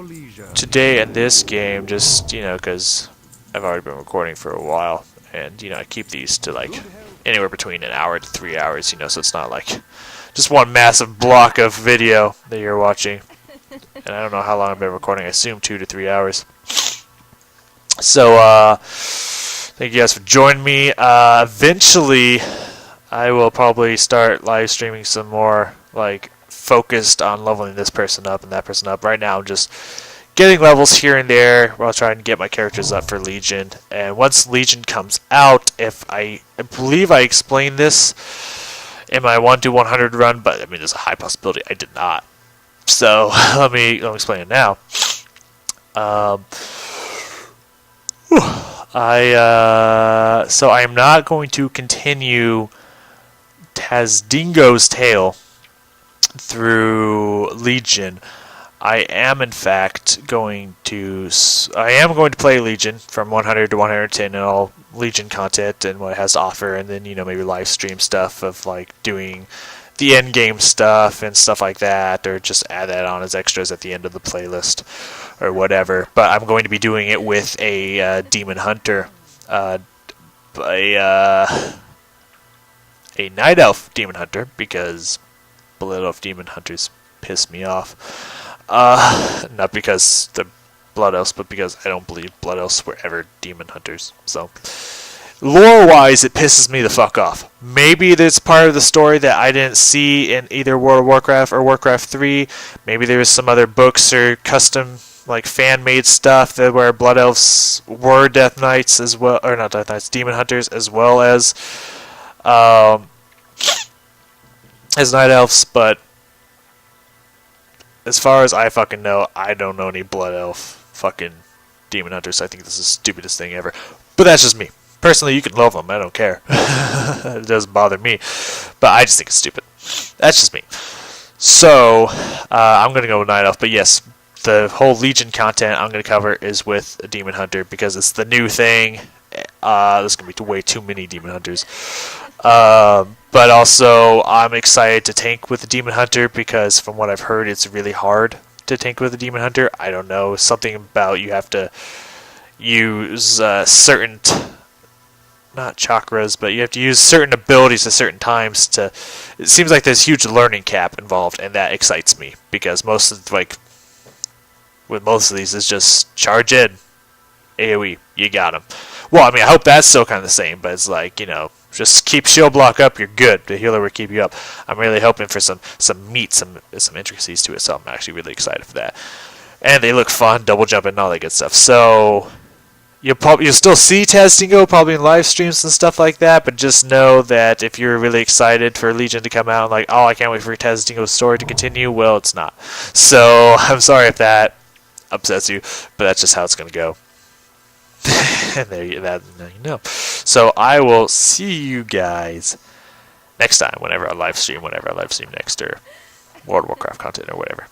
today in this game. Just, you know, because I've already been recording for a while, and you know, I keep these to like anywhere between an hour to 3 hours, you know, so it's not like just one massive block of video that you're watching. And I don't know how long I've been recording. I assume 2 to 3 hours. So thank you guys for joining me. Eventually I will probably start live streaming some more, like, focused on leveling this person up and that person up. Right now I'm just getting levels here and there while trying to get my characters up for Legion. And once Legion comes out, if I believe I explained this in my 1 to 100 run, but I mean there's a high possibility I did not. So let me explain it now. So I am not going to continue Tazdingo's Tale through Legion. I am in fact going to play Legion from 100 to 110 and all Legion content and what it has to offer, and then maybe live stream stuff of like doing the end game stuff and stuff like that, or just add that on as extras at the end of the playlist or whatever. But I'm going to be doing it with a Demon Hunter, a Night Elf Demon Hunter, because Blood Elf Demon Hunters piss me off. Not because they're Blood Elves, but because I don't believe Blood Elves were ever Demon Hunters. So, lore-wise, it pisses me the fuck off. Maybe there's part of the story that I didn't see in either World of Warcraft or Warcraft 3. Maybe there's some other books or custom, like, fan-made stuff that where Blood Elves were Death Knights as well, or not Death Knights, Demon Hunters as well as Night Elves, but as far as I fucking know, I don't know any Blood Elf fucking Demon Hunters, so I think this is the stupidest thing ever. But that's just me. Personally, you can love them. I don't care. It doesn't bother me. But I just think it's stupid. That's just me. So, I'm going to go with Night Elf. But yes, the whole Legion content I'm going to cover is with a Demon Hunter because it's the new thing. There's going to be way too many Demon Hunters. But also, I'm excited to tank with the Demon Hunter because from what I've heard, it's really hard to tank with the Demon Hunter. I don't know, something about you have to use certain, not chakras, but you have to use certain abilities at certain times to, it seems like there's huge learning cap involved, and that excites me because most of, with most of these, it's just charge in, AoE, you got him. Well, I mean, I hope that's still kind of the same, but it's like, just keep shield block up, you're good. The healer will keep you up. I'm really hoping for some meat, some intricacies to it, so I'm actually really excited for that. And they look fun, double jumping and all that good stuff. So you'll still see Taztingo probably in live streams and stuff like that, but just know that if you're really excited for Legion to come out and like, oh, I can't wait for Taztingo's story to continue, well, it's not. So I'm sorry if that upsets you, but that's just how it's going to go. And now you know. So I will see you guys next time, whenever I live stream next, or World of Warcraft content or whatever.